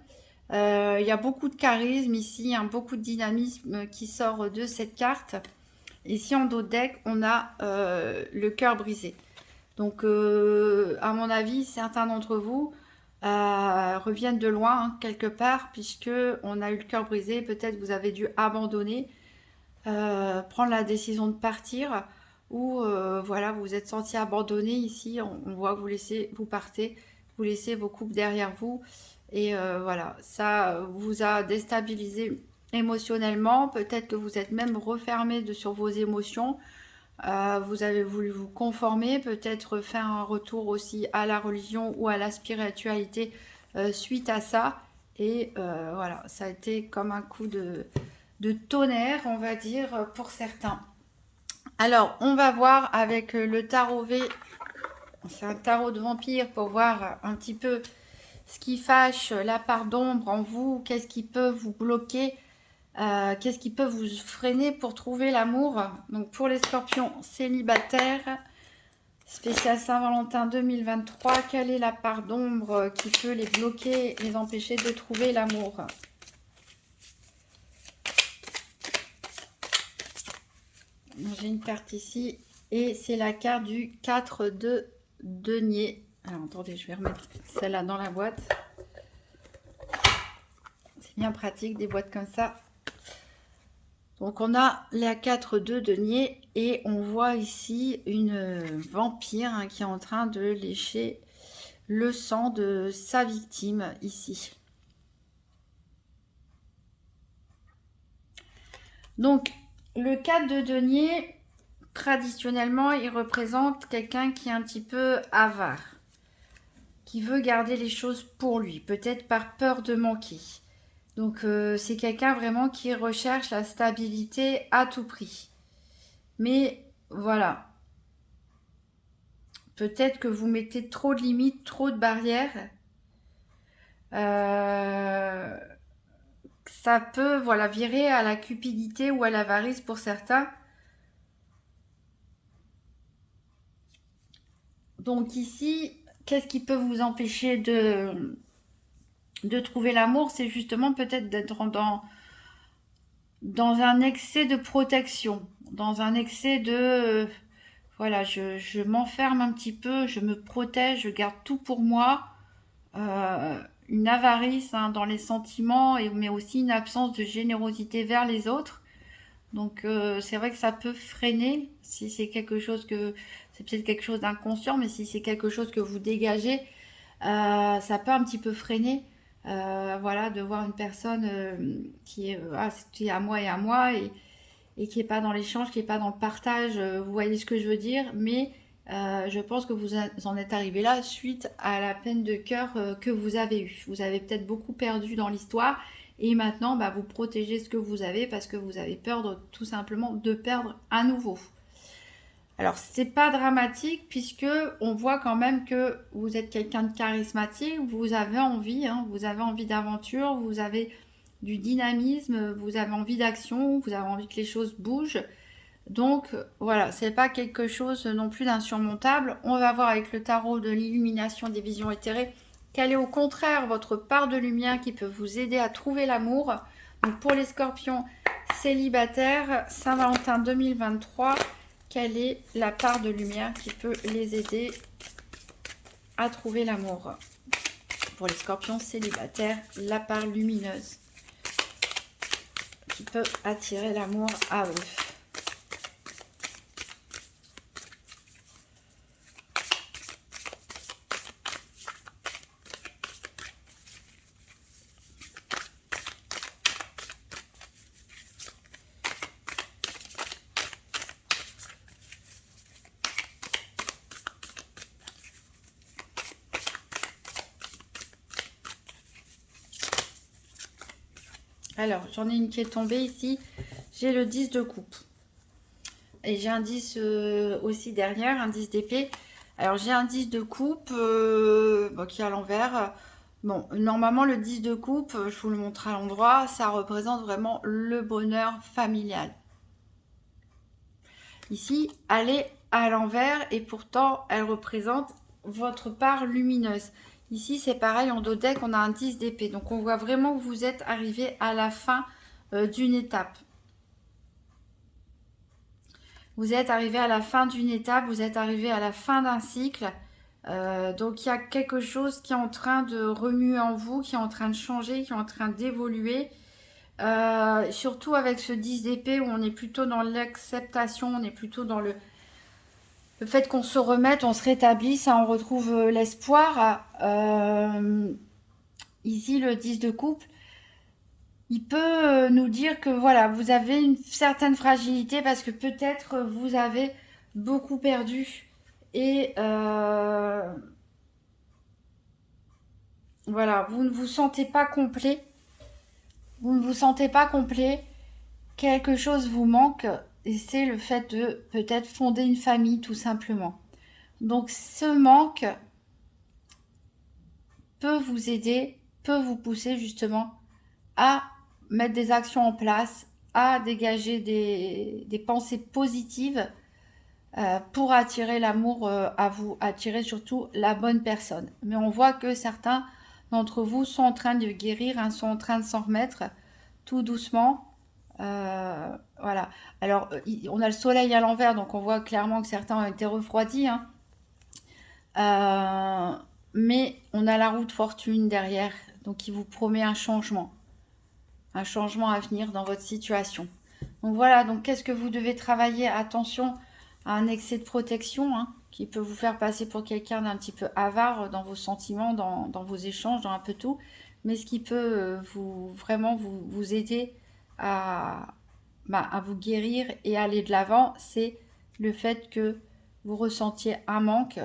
Il y a beaucoup de charisme ici, hein, beaucoup de dynamisme qui sort de cette carte. Ici en dos de deck, on a le cœur brisé. Donc à mon avis, certains d'entre vous reviennent de loin, hein, quelque part, puisque on a eu le cœur brisé. Peut-être vous avez dû abandonner, prendre la décision de partir, ou voilà, vous vous êtes senti abandonné. Ici, on voit que vous partez, vous laissez vos couples derrière vous. Et voilà, ça vous a déstabilisé émotionnellement. Peut-être que vous êtes même refermé sur vos émotions. Vous avez voulu vous conformer, peut-être faire un retour aussi à la religion ou à la spiritualité suite à ça. Et voilà, ça a été comme un coup de tonnerre, on va dire, pour certains. Alors, on va voir avec le tarot V. C'est un tarot de vampire pour voir un petit peu ce qui fâche la part d'ombre en vous, qu'est-ce qui peut vous bloquer, qu'est-ce qui peut vous freiner pour trouver l'amour. Donc pour les scorpions célibataires, spécial Saint-Valentin 2023, quelle est la part d'ombre qui peut les bloquer, les empêcher de trouver l'amour? J'ai une carte ici et c'est la carte du 4 de denier. Alors attendez, je vais remettre celle-là dans la boîte. C'est bien pratique des boîtes comme ça. Donc on a la 4 de denier et on voit ici une vampire hein, qui est en train de lécher le sang de sa victime ici. Donc le 4 de denier, traditionnellement, il représente quelqu'un qui est un petit peu avare, qui veut garder les choses pour lui, peut-être par peur de manquer. Donc c'est quelqu'un vraiment qui recherche la stabilité à tout prix. Mais voilà, peut-être que vous mettez trop de limites, trop de barrières. Ça peut voilà, virer à la cupidité ou à l'avarice pour certains. Donc ici, qu'est-ce qui peut vous empêcher de trouver l'amour? C'est justement peut-être d'être dans un excès de protection, dans un excès de... voilà, je m'enferme un petit peu, je me protège, je garde tout pour moi. Une avarice hein, dans les sentiments, mais aussi une absence de générosité vers les autres. Donc c'est vrai que ça peut freiner si c'est quelque chose que... c'est peut-être quelque chose d'inconscient, mais si c'est quelque chose que vous dégagez, ça peut un petit peu freiner. Voilà, de voir une personne qui est c'est à moi et qui n'est pas dans l'échange, qui n'est pas dans le partage, vous voyez ce que je veux dire, mais je pense que vous en êtes arrivé là suite à la peine de cœur que vous avez eue. Vous avez peut-être beaucoup perdu dans l'histoire et maintenant bah, vous protégez ce que vous avez parce que vous avez peur tout simplement de perdre à nouveau. Alors c'est pas dramatique puisque on voit quand même que vous êtes quelqu'un de charismatique, vous avez envie, hein, vous avez envie d'aventure, vous avez du dynamisme, vous avez envie d'action, vous avez envie que les choses bougent. Donc voilà, c'est pas quelque chose non plus d'insurmontable. On va voir avec le tarot de l'illumination des visions éthérées quelle est au contraire votre part de lumière qui peut vous aider à trouver l'amour. Donc pour les scorpions célibataires, Saint-Valentin 2023, quelle est la part de lumière qui peut les aider à trouver l'amour? Pour les scorpions célibataires, la part lumineuse qui peut attirer l'amour à eux. Alors, j'en ai une qui est tombée ici. J'ai le 10 de coupe. Et j'ai un 10 aussi derrière, un 10 d'épée. Alors, j'ai un 10 de coupe qui est à l'envers. Bon, normalement, le 10 de coupe, je vous le montre à l'endroit, ça représente vraiment le bonheur familial. Ici, elle est à l'envers et pourtant, elle représente votre part lumineuse. Ici, c'est pareil, en dos deck, on a un 10 d'épée. Donc, on voit vraiment que vous êtes arrivé à la fin d'une étape. Vous êtes arrivé à la fin d'une étape, vous êtes arrivé à la fin d'un cycle. Donc, il y a quelque chose qui est en train de remuer en vous, qui est en train de changer, qui est en train d'évoluer. Surtout avec ce 10 d'épée où on est plutôt dans l'acceptation, on est plutôt dans le fait qu'on se remette, on se rétablisse, on retrouve l'espoir. Ici, le 10 de coupe, il peut nous dire que voilà, vous avez une certaine fragilité parce que peut-être vous avez beaucoup perdu et voilà, vous ne vous sentez pas complet. Vous ne vous sentez pas complet. Quelque chose vous manque et c'est le fait de peut-être fonder une famille tout simplement. Donc ce manque peut vous aider, peut vous pousser justement à mettre des actions en place, à dégager des pensées positives pour attirer l'amour à vous, attirer surtout la bonne personne. Mais on voit que certains d'entre vous sont en train de guérir, hein, sont en train de s'en remettre tout doucement. Voilà. Alors, on a le soleil à l'envers, donc on voit clairement que certains ont été refroidis. Hein. Mais on a la roue de fortune derrière, donc qui vous promet un changement à venir dans votre situation. Donc voilà, donc qu'est-ce que vous devez travailler? Attention à un excès de protection hein, qui peut vous faire passer pour quelqu'un d'un petit peu avare dans vos sentiments, dans vos échanges, dans un peu tout. Mais ce qui peut vraiment vous aider à vous guérir et aller de l'avant, c'est le fait que vous ressentiez un manque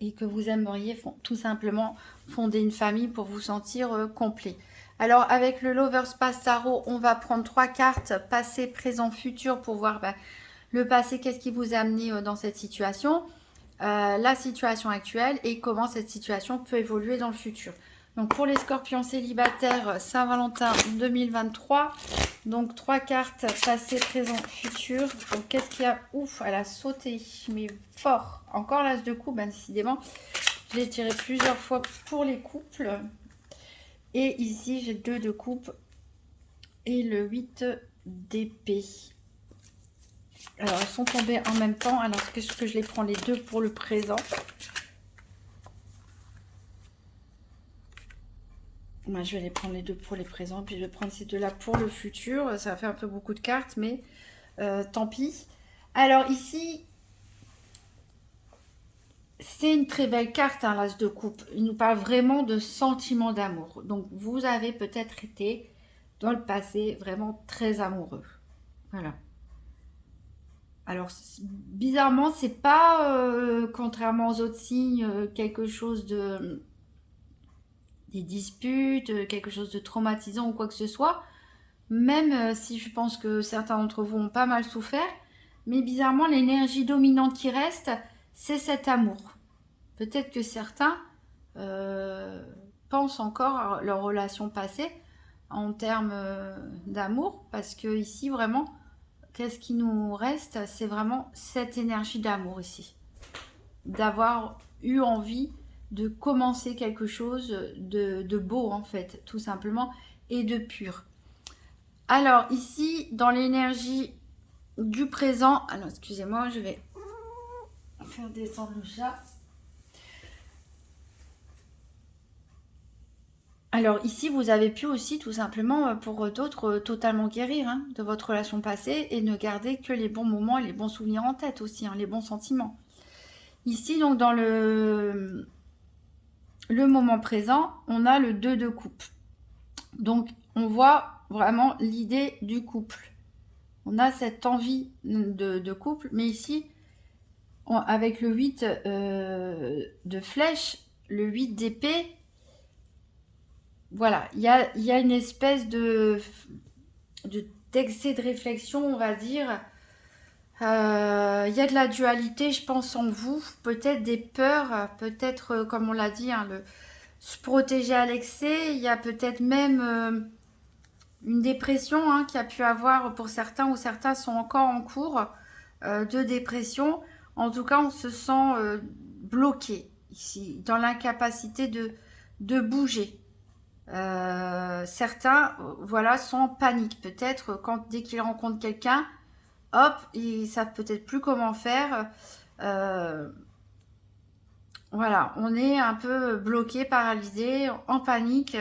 et que vous aimeriez tout simplement fonder une famille pour vous sentir complet. Alors avec le Lover's Pass Tarot, on va prendre 3 cartes, passé, présent, futur, pour voir le passé, qu'est-ce qui vous a amené dans cette situation, la situation actuelle et comment cette situation peut évoluer dans le futur. Donc pour les scorpions célibataires, Saint-Valentin 2023, donc 3 cartes, passé, présent, futur. Donc qu'est-ce qu'il y a? Ouf, elle a sauté, mais fort. Encore l'as de coupe, décidément. Je l'ai tiré plusieurs fois pour les couples. Et ici, j'ai 2 de coupe et le 8 d'épée. Alors, elles sont tombées en même temps. Alors, est-ce que je les prends les deux pour le présent? Moi, je vais les prendre les deux pour les présents. Puis, je vais prendre ces deux-là pour le futur. Ça va faire un peu beaucoup de cartes, mais tant pis. Alors, ici, c'est une très belle carte, hein, l'as de coupe. Il nous parle vraiment de sentiments d'amour. Donc, vous avez peut-être été, dans le passé, vraiment très amoureux. Voilà. Alors, bizarrement, c'est pas, contrairement aux autres signes, quelque chose de... des disputes, quelque chose de traumatisant ou quoi que ce soit. Même si je pense que certains d'entre vous ont pas mal souffert. Mais bizarrement, l'énergie dominante qui reste, c'est cet amour. Peut-être que certains pensent encore à leur relation passée en termes d'amour. Parce que ici, vraiment... Qu'est-ce qui nous reste? C'est vraiment cette énergie d'amour ici. D'avoir eu envie de commencer quelque chose de beau, en fait, tout simplement, et de pur. Alors, ici, dans l'énergie du présent... Alors, excusez-moi, je vais faire descendre le chat. Alors ici, vous avez pu aussi tout simplement pour d'autres totalement guérir hein, de votre relation passée et ne garder que les bons moments et les bons souvenirs en tête aussi, hein, les bons sentiments. Ici, donc dans le moment présent, on a le 2 de coupe. Donc on voit vraiment l'idée du couple. On a cette envie de couple, mais ici, avec le 8 de flèche, le 8 d'épée, voilà, il y a une espèce d'excès de réflexion, on va dire. Il y a de la dualité, je pense, en vous. Peut-être des peurs, peut-être, comme on l'a dit, hein, se protéger à l'excès. Il y a peut-être même une dépression hein, qui a pu avoir pour certains, ou certains sont encore en cours de dépression. En tout cas, on se sent bloqué ici, dans l'incapacité de bouger. Certains voilà, sont en panique. Peut-être dès qu'ils rencontrent quelqu'un, hop, ils savent peut-être plus comment faire. Voilà, on est un peu bloqué, paralysé, en panique,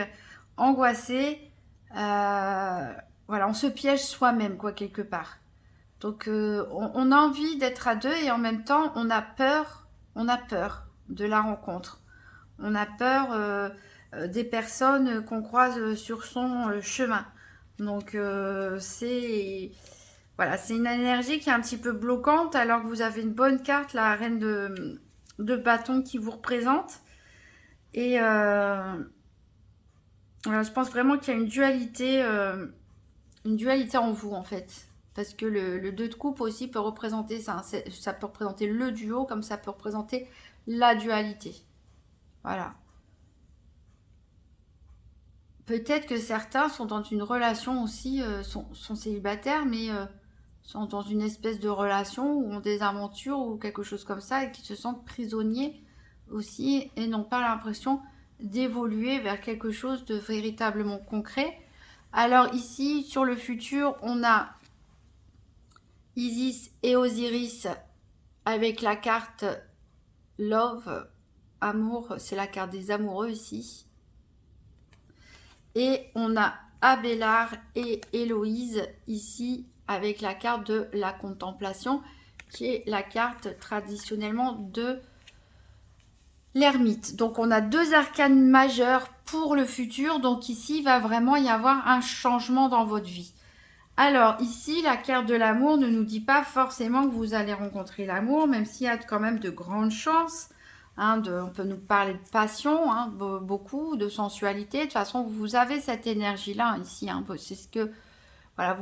angoissé. Voilà, on se piège soi-même, quoi, quelque part. Donc, on a envie d'être à deux et en même temps, on a peur de la rencontre. On a peur des personnes qu'on croise sur son chemin. Donc, voilà, c'est une énergie qui est un petit peu bloquante, alors que vous avez une bonne carte, la reine de bâton qui vous représente. Et voilà, je pense vraiment qu'il y a une dualité en vous, en fait. Parce que le 2 de coupe aussi peut représenter ça. Ça peut représenter le duo, comme ça peut représenter la dualité. Voilà. Peut-être que certains sont dans une relation aussi, sont célibataires, mais sont dans une espèce de relation ou ont des aventures ou quelque chose comme ça et qui se sentent prisonniers aussi et n'ont pas l'impression d'évoluer vers quelque chose de véritablement concret. Alors ici, sur le futur, on a Isis et Osiris avec la carte Love, amour, c'est la carte des amoureux ici. Et on a Abélard et Héloïse ici avec la carte de la contemplation, qui est la carte traditionnellement de l'ermite. Donc on a 2 arcanes majeures pour le futur. Donc ici, il va vraiment y avoir un changement dans votre vie. Alors ici, la carte de l'amour ne nous dit pas forcément que vous allez rencontrer l'amour, même s'il y a quand même de grandes chances. Hein, on peut nous parler de passion, hein, beaucoup, de sensualité. De toute façon, vous avez cette énergie-là ici. Hein, c'est ce que, voilà,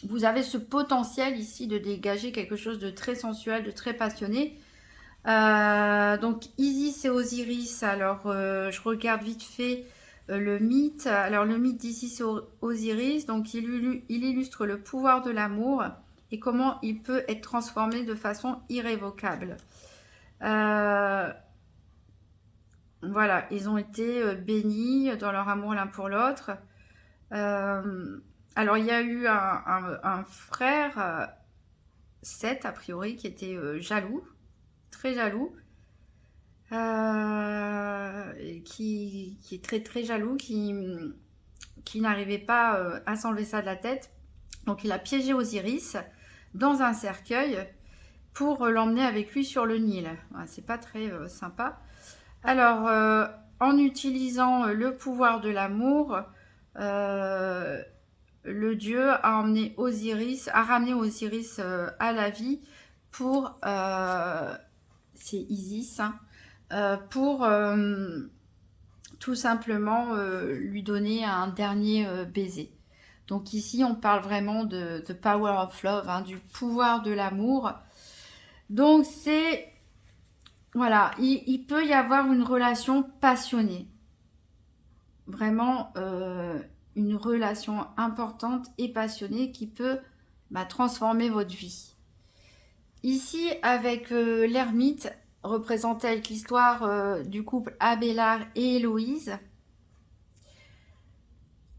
vous avez ce potentiel ici de dégager quelque chose de très sensuel, de très passionné. Donc Isis et Osiris, alors je regarde vite fait le mythe. Alors le mythe d'Isis et Osiris, donc il illustre le pouvoir de l'amour et comment il peut être transformé de façon irrévocable. Voilà, ils ont été bénis dans leur amour l'un pour l'autre. Alors il y a eu un frère, Seth a priori, qui était jaloux, très jaloux. Qui est très très jaloux, qui n'arrivait pas à s'enlever ça de la tête. Donc il a piégé Osiris dans un cercueil pour l'emmener avec lui sur le Nil. C'est pas très sympa. Alors, en utilisant le pouvoir de l'amour, le dieu a ramené Osiris à la vie pour... c'est Isis, hein, pour tout simplement lui donner un dernier baiser. Donc ici, on parle vraiment de power of love, hein, du pouvoir de l'amour. Donc c'est... Voilà, il peut y avoir une relation passionnée. Vraiment une relation importante et passionnée qui peut transformer votre vie. Ici, avec l'ermite, représenté avec l'histoire du couple Abélard et Héloïse.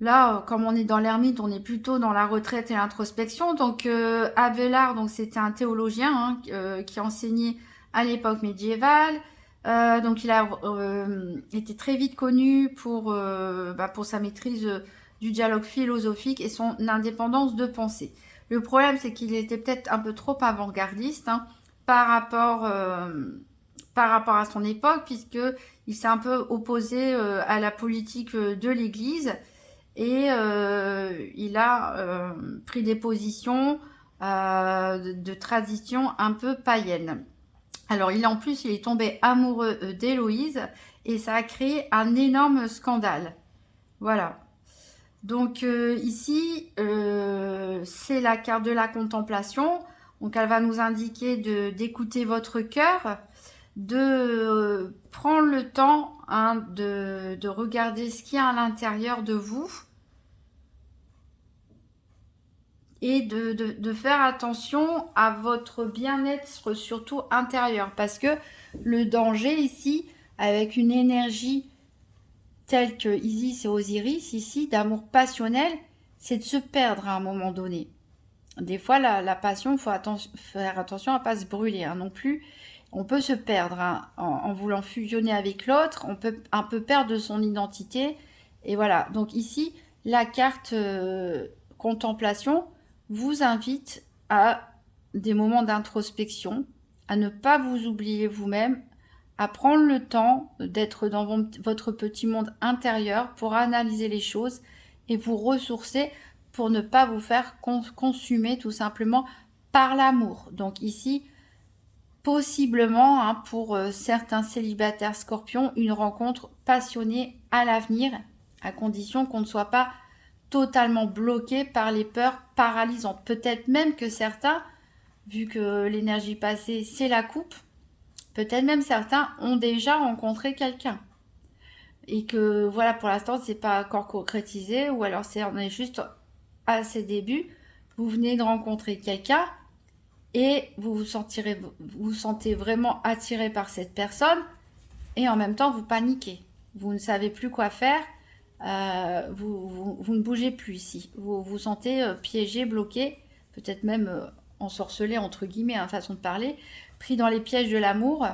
Là, comme on est dans l'ermite, on est plutôt dans la retraite et l'introspection. Donc, Abélard, donc c'était un théologien qui enseignait à l'époque médiévale. Donc, il a été très vite connu pour sa maîtrise du dialogue philosophique et son indépendance de pensée. Le problème, c'est qu'il était peut-être un peu trop avant-gardiste, hein, par rapport à son époque, puisqu'il s'est un peu opposé à la politique de l'Église et il a pris des positions de tradition un peu païenne. Alors, en plus, il est tombé amoureux d'Héloïse et ça a créé un énorme scandale. Voilà. Donc ici, c'est la carte de la contemplation. Donc elle va nous indiquer d'écouter votre cœur, de prendre le temps de regarder ce qu'il y a à l'intérieur de vous et de faire attention à votre bien-être, surtout intérieur. Parce que le danger ici, avec une énergie telle que Isis et Osiris, ici, d'amour passionnel, c'est de se perdre à un moment donné. Des fois, la passion, il faut faire attention à ne pas se brûler non plus. On peut se perdre en voulant fusionner avec l'autre, on peut un peu perdre son identité. Et voilà, donc ici, la carte contemplation vous invite à des moments d'introspection, à ne pas vous oublier vous-même, à prendre le temps d'être dans votre petit monde intérieur pour analyser les choses et vous ressourcer pour ne pas vous faire consumer tout simplement par l'amour. Donc ici, possiblement, hein, pour certains célibataires scorpions, une rencontre passionnée à l'avenir, à condition qu'on ne soit pas totalement bloqué par les peurs paralysantes. Peut-être même que certains, vu que l'énergie passée, c'est la coupe, peut-être même certains ont déjà rencontré quelqu'un. Et que voilà, pour l'instant, c'est pas encore concrétisé, ou alors on est juste à ses débuts. Vous venez de rencontrer quelqu'un et vous vous sentez vraiment attiré par cette personne, et en même temps, vous paniquez. Vous ne savez plus quoi faire. Vous ne bougez plus ici. Vous vous sentez piégé, bloqué, peut-être même ensorcelé, entre guillemets, hein, façon de parler, pris dans les pièges de l'amour.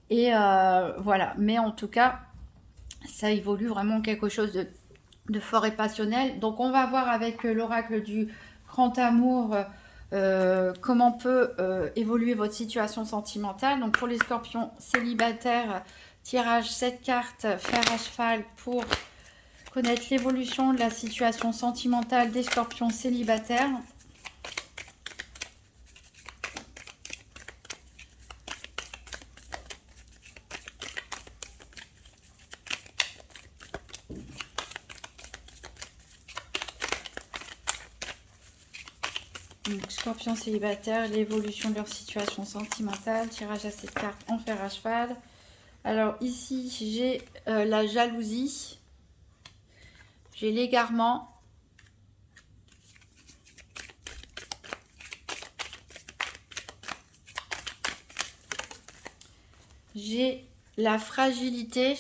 Et voilà. Mais en tout cas, ça évolue vraiment quelque chose de fort et passionnel. Donc, on va voir avec l'oracle du grand amour comment peut évoluer votre situation sentimentale. Donc, pour les scorpions célibataires, tirage 7 cartes, fer à cheval pour connaître l'évolution de la situation sentimentale des scorpions célibataires. Donc, scorpions célibataires, l'évolution de leur situation sentimentale, tirage à 7 cartes en fer à cheval. Alors ici, j'ai la jalousie, j'ai l'égarement, j'ai la fragilité,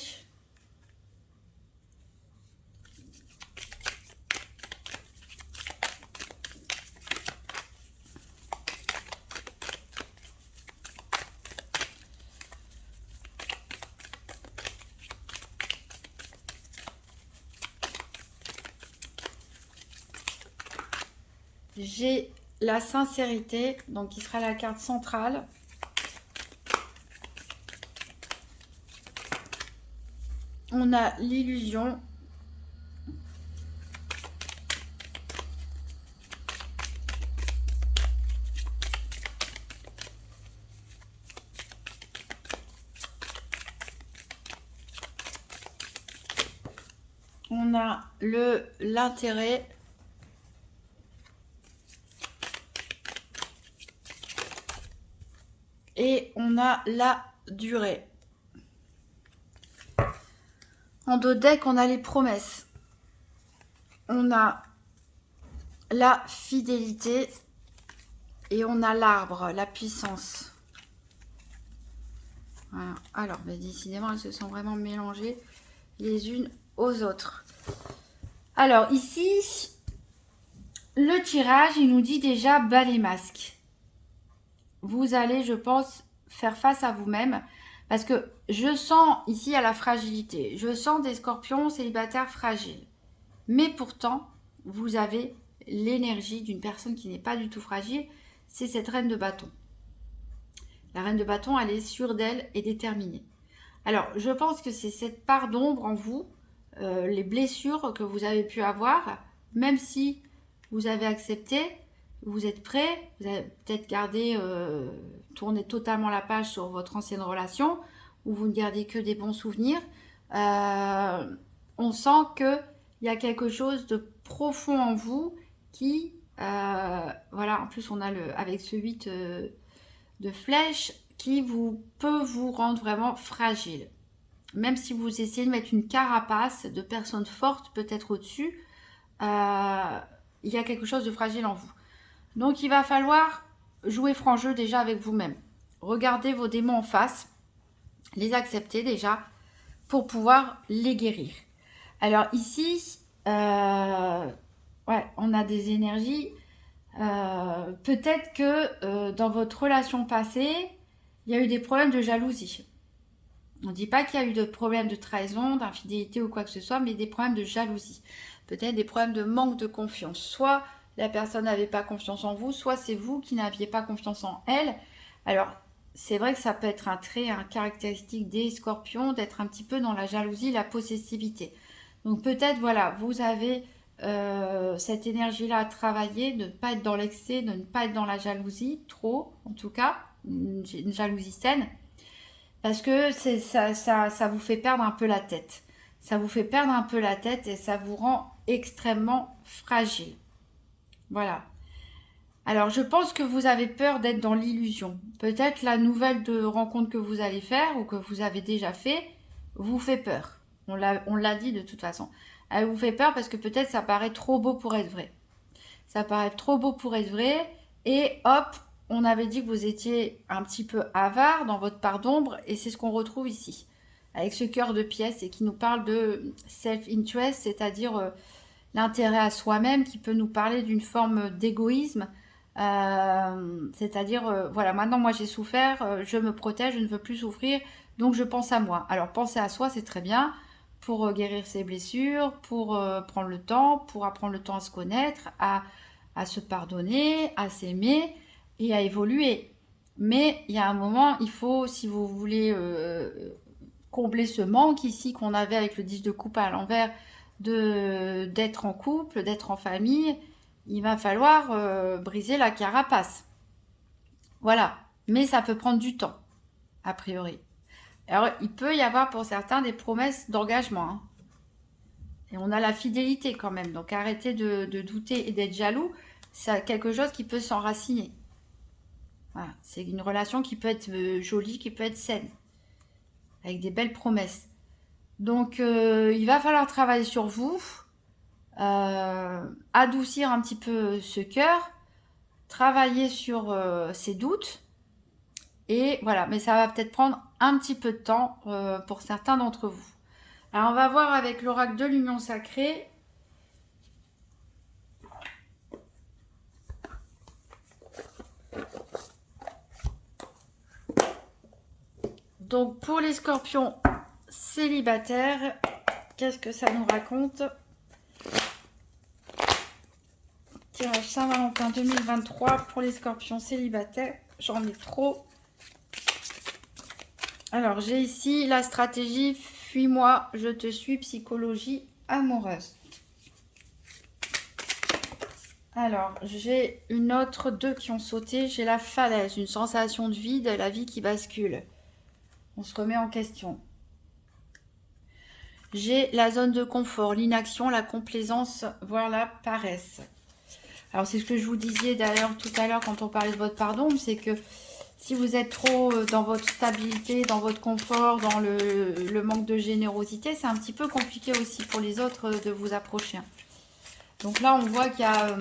j'ai la sincérité, donc qui sera la carte centrale. On a l'illusion. On a l'intérêt. Et on a la durée. En dos de deck, on a les promesses. On a la fidélité. Et on a l'arbre, la puissance. Voilà. Alors, mais décidément, elles se sont vraiment mélangées les unes aux autres. Alors, ici, le tirage, il nous dit déjà bas les masques. Vous allez, je pense, faire face à vous-même. Parce que je sens ici à la fragilité. Je sens des scorpions célibataires fragiles. Mais pourtant, vous avez l'énergie d'une personne qui n'est pas du tout fragile. C'est cette reine de bâton. La reine de bâton, elle est sûre d'elle et déterminée. Alors, je pense que c'est cette part d'ombre en vous, les blessures que vous avez pu avoir, même si vous avez accepté, vous êtes prêt, vous avez peut-être gardé, tourné totalement la page sur votre ancienne relation, où vous ne gardez que des bons souvenirs. On sent qu'il y a quelque chose de profond en vous qui, voilà, en plus on a avec ce 8 de flèches, qui peut vous rendre vraiment fragile. Même si vous essayez de mettre une carapace de personnes fortes peut-être au-dessus, il y a quelque chose de fragile en vous. Donc il va falloir jouer franc jeu déjà avec vous-même. Regardez vos démons en face, les accepter déjà pour pouvoir les guérir. Alors ici, ouais, on a des énergies. Peut-être que dans votre relation passée, il y a eu des problèmes de jalousie. On ne dit pas qu'il y a eu de problèmes de trahison, d'infidélité ou quoi que ce soit, mais des problèmes de jalousie. Peut-être des problèmes de manque de confiance. Soit la personne n'avait pas confiance en vous, soit c'est vous qui n'aviez pas confiance en elle. Alors, c'est vrai que ça peut être un trait, une caractéristique des scorpions, d'être un petit peu dans la jalousie, la possessivité. Donc peut-être, voilà, vous avez cette énergie-là à travailler, de ne pas être dans l'excès, de ne pas être dans la jalousie, trop en tout cas, une jalousie saine, parce que ça vous fait perdre un peu la tête. Ça vous fait perdre un peu la tête et ça vous rend extrêmement fragile. Voilà. Alors, je pense que vous avez peur d'être dans l'illusion. Peut-être la nouvelle de rencontre que vous allez faire ou que vous avez déjà fait vous fait peur. On l'a dit de toute façon. Elle vous fait peur parce que peut-être ça paraît trop beau pour être vrai. Ça paraît trop beau pour être vrai. Et hop, on avait dit que vous étiez un petit peu avare dans votre part d'ombre. Et c'est ce qu'on retrouve ici. Avec ce cœur de pièce et qui nous parle de self-interest, c'est-à-dire l'intérêt à soi-même, qui peut nous parler d'une forme d'égoïsme. C'est-à-dire, voilà, maintenant moi j'ai souffert, je me protège, je ne veux plus souffrir, donc je pense à moi. Alors penser à soi, c'est très bien pour guérir ses blessures, pour prendre le temps, pour apprendre le temps à se connaître, à se pardonner, à s'aimer et à évoluer. Mais il y a un moment, il faut, si vous voulez combler ce manque ici qu'on avait avec le 10 de coupe à l'envers, d'être en couple, d'être en famille, il va falloir briser la carapace. Voilà. Mais ça peut prendre du temps, a priori. Alors, il peut y avoir pour certains des promesses d'engagement. Hein. Et on a la fidélité quand même. Donc, arrêtez de douter et d'être jaloux. C'est quelque chose qui peut s'enraciner. Voilà. C'est une relation qui peut être jolie, qui peut être saine. Avec des belles promesses. Donc, il va falloir travailler sur vous. Adoucir un petit peu ce cœur, travailler sur ses doutes, et voilà, mais ça va peut-être prendre un petit peu de temps pour certains d'entre vous. Alors on va voir avec l'oracle de l'union sacrée. Donc pour les scorpions célibataires, qu'est-ce que ça nous raconte? Tirage Saint-Valentin 2023 pour les scorpions célibataires. J'en ai trop. Alors, j'ai ici la stratégie « Fuis-moi, je te suis, psychologie amoureuse ». Alors, j'ai une autre, deux qui ont sauté. J'ai la falaise, une sensation de vide, la vie qui bascule. On se remet en question. J'ai la zone de confort, l'inaction, la complaisance, voire la paresse. Alors, c'est ce que je vous disais d'ailleurs tout à l'heure quand on parlait de votre pardon, c'est que si vous êtes trop dans votre stabilité, dans votre confort, dans le manque de générosité, c'est un petit peu compliqué aussi pour les autres de vous approcher. Donc là, on voit qu'il y a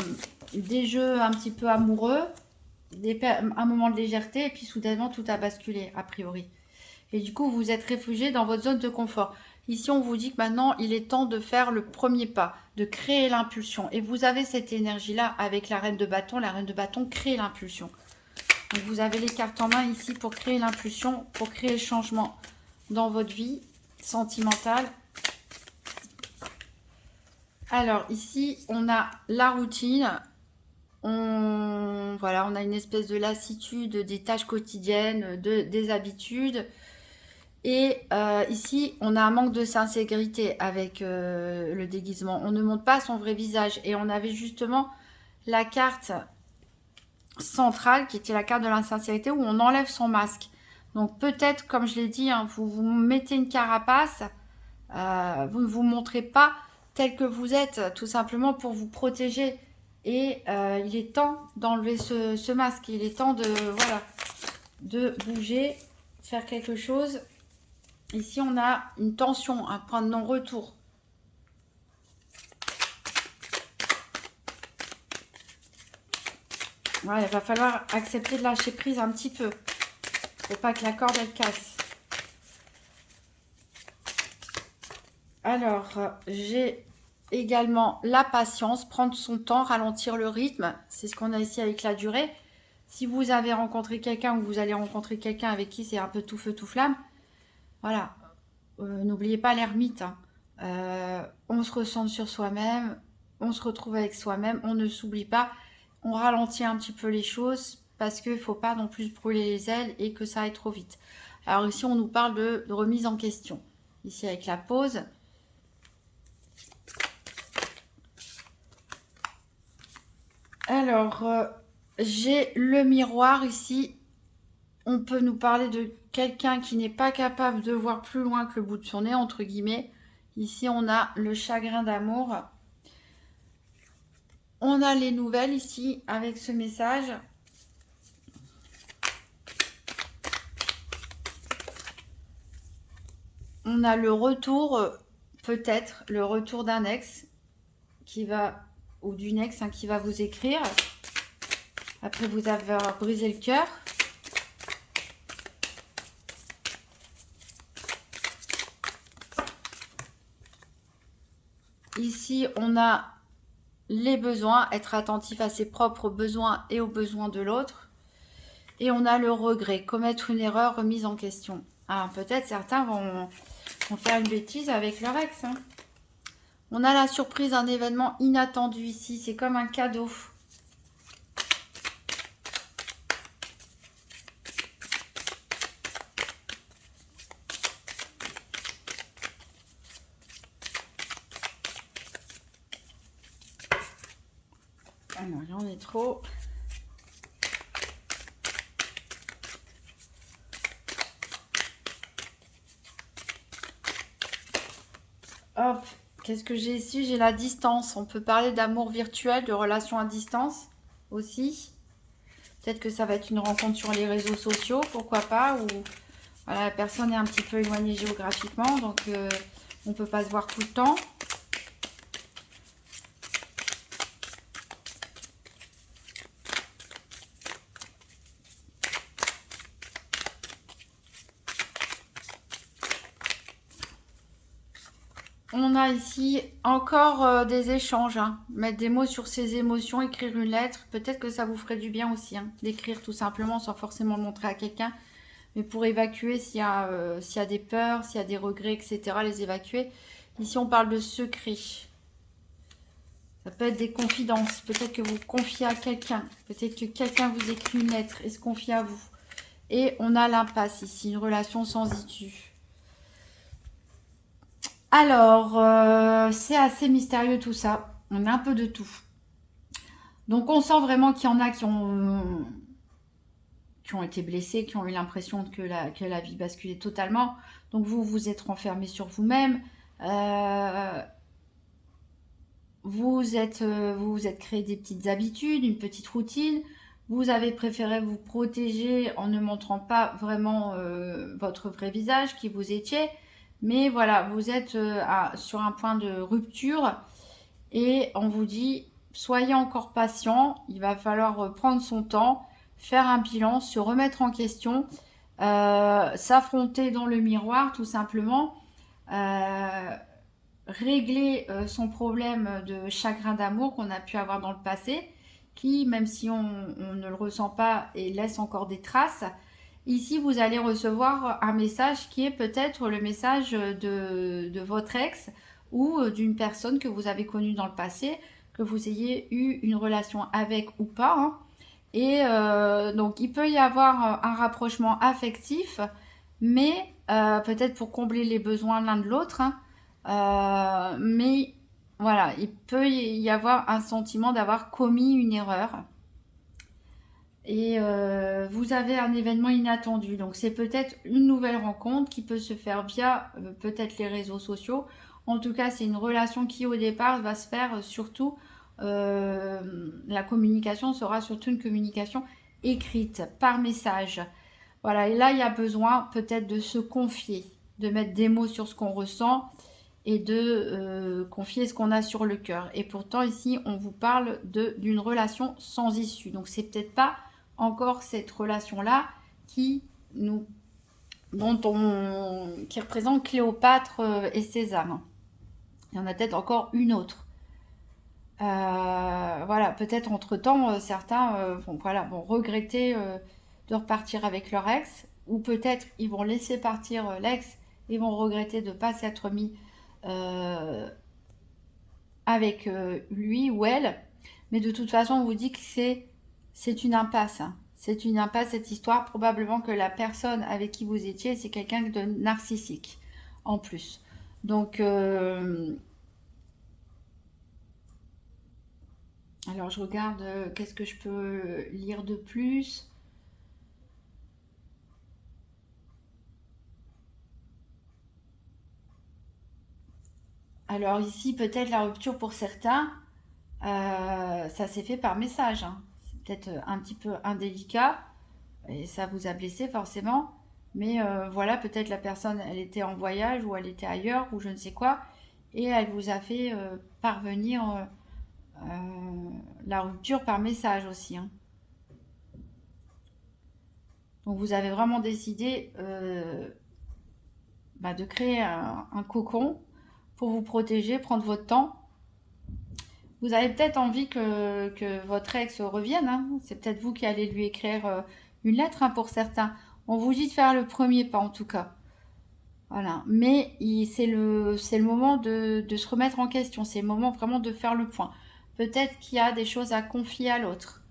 des jeux un petit peu amoureux, un moment de légèreté, et puis soudainement, tout a basculé, a priori. Et du coup, vous êtes réfugié dans votre zone de confort. Ici, on vous dit que maintenant, il est temps de faire le premier pas, de créer l'impulsion. Et vous avez cette énergie-là avec la reine de bâton. La reine de bâton crée l'impulsion. Donc, vous avez les cartes en main ici pour créer l'impulsion, pour créer le changement dans votre vie sentimentale. Alors, ici, on a la routine. Voilà, on a une espèce de lassitude des tâches quotidiennes, des habitudes. Et ici, on a un manque de sincérité avec le déguisement. On ne montre pas son vrai visage. Et on avait justement la carte centrale qui était la carte de l'insincérité où on enlève son masque. Donc peut-être, comme je l'ai dit, hein, vous mettez une carapace, vous ne vous montrez pas tel que vous êtes, tout simplement pour vous protéger. Et il est temps d'enlever ce masque. Il est temps voilà, de bouger, faire quelque chose. Ici, on a une tension, un point de non-retour. Ouais, il va falloir accepter de lâcher prise un petit peu. Faut pas que la corde, elle casse. Alors, j'ai également la patience, prendre son temps, ralentir le rythme. C'est ce qu'on a ici avec la durée. Si vous avez rencontré quelqu'un ou vous allez rencontrer quelqu'un avec qui c'est un peu tout feu, tout flamme, voilà. N'oubliez pas l'ermite. Hein. On se ressent sur soi-même, on se retrouve avec soi-même, on ne s'oublie pas. On ralentit un petit peu les choses parce qu'il ne faut pas non plus brûler les ailes et que ça aille trop vite. Alors ici, on nous parle de remise en question. Ici, avec la pause. Alors, j'ai le miroir ici. On peut nous parler de quelqu'un qui n'est pas capable de voir plus loin que le bout de son nez, entre guillemets. Ici, on a le chagrin d'amour. On a les nouvelles ici avec ce message. On a le retour, peut-être le retour d'un ex qui va, ou d'une ex qui va vous écrire après vous avoir brisé le cœur. Ici, on a les besoins, être attentif à ses propres besoins et aux besoins de l'autre. Et on a le regret, commettre une erreur, remise en question. Ah, peut-être certains vont faire une bêtise avec leur ex. Hein. On a la surprise d'un événement inattendu ici, c'est comme un cadeau. Ah non, j'en ai trop. Hop, qu'est-ce que j'ai ici? J'ai la distance. On peut parler d'amour virtuel, de relation à distance aussi. Peut-être que ça va être une rencontre sur les réseaux sociaux, pourquoi pas. Ou voilà, la personne est un petit peu éloignée géographiquement, donc on ne peut pas se voir tout le temps. On a ici encore des échanges, hein. Mettre des mots sur ses émotions, écrire une lettre. Peut-être que ça vous ferait du bien aussi, hein, d'écrire tout simplement sans forcément le montrer à quelqu'un. Mais pour évacuer s'il y a des peurs, s'il y a des regrets, etc., les évacuer. Ici, on parle de secret. Ça peut être des confidences. Peut-être que vous confiez à quelqu'un. Peut-être que quelqu'un vous écrit une lettre et se confie à vous. Et on a l'impasse ici, une relation sans issue. Alors, c'est assez mystérieux tout ça. On a un peu de tout. Donc, on sent vraiment qu'il y en a qui ont été blessés, qui ont eu l'impression que la vie basculait totalement. Donc, vous vous êtes renfermé sur vous-même. Vous vous êtes créé des petites habitudes, une petite routine. Vous avez préféré vous protéger en ne montrant pas vraiment votre vrai visage, qui vous étiez. Mais voilà, vous êtes sur un point de rupture et on vous dit, soyez encore patient, il va falloir prendre son temps, faire un bilan, se remettre en question, s'affronter dans le miroir tout simplement, régler son problème de chagrin d'amour qu'on a pu avoir dans le passé, qui, même si on ne le ressent pas et laisse encore des traces, ici, vous allez recevoir un message qui est peut-être le message de votre ex ou d'une personne que vous avez connue dans le passé, que vous ayez eu une relation avec ou pas. Hein. Et donc, il peut y avoir un rapprochement affectif, mais peut-être pour combler les besoins l'un de l'autre. Hein. Mais voilà, il peut y avoir un sentiment d'avoir commis une erreur et vous avez un événement inattendu. Donc c'est peut-être une nouvelle rencontre qui peut se faire via peut-être les réseaux sociaux. En tout cas, c'est une relation qui au départ va se faire surtout, la communication sera surtout une communication écrite, par message. Voilà, et là, il y a besoin peut-être de se confier, de mettre des mots sur ce qu'on ressent et de confier ce qu'on a sur le cœur. Et pourtant, ici, on vous parle d'une relation sans issue. Donc, c'est peut-être pas encore cette relation-là qui représente Cléopâtre et César. Il y en a peut-être encore une autre. Voilà, peut-être entre-temps, certains vont regretter de repartir avec leur ex, ou peut-être ils vont laisser partir l'ex et vont regretter de ne pas s'être mis avec lui ou elle. Mais de toute façon, on vous dit que c'est une impasse. Hein. C'est une impasse, cette histoire. Probablement que la personne avec qui vous étiez, c'est quelqu'un de narcissique, en plus. Donc, Alors, je regarde qu'est-ce que je peux lire de plus. Alors ici, peut-être la rupture pour certains, ça s'est fait par message, hein. C'est peut-être un petit peu indélicat et ça vous a blessé forcément. Mais voilà, peut-être la personne, elle était en voyage ou elle était ailleurs ou je ne sais quoi, et elle vous a fait parvenir la rupture par message aussi, hein. Donc vous avez vraiment décidé de créer un cocon pour vous protéger, prendre votre temps. Vous avez peut-être envie que votre ex revienne, hein. C'est peut-être vous qui allez lui écrire une lettre, hein, pour certains. On vous dit de faire le premier pas en tout cas. Voilà. Mais c'est le moment de se remettre en question. C'est le moment vraiment de faire le point. Peut-être qu'il y a des choses à confier à l'autre.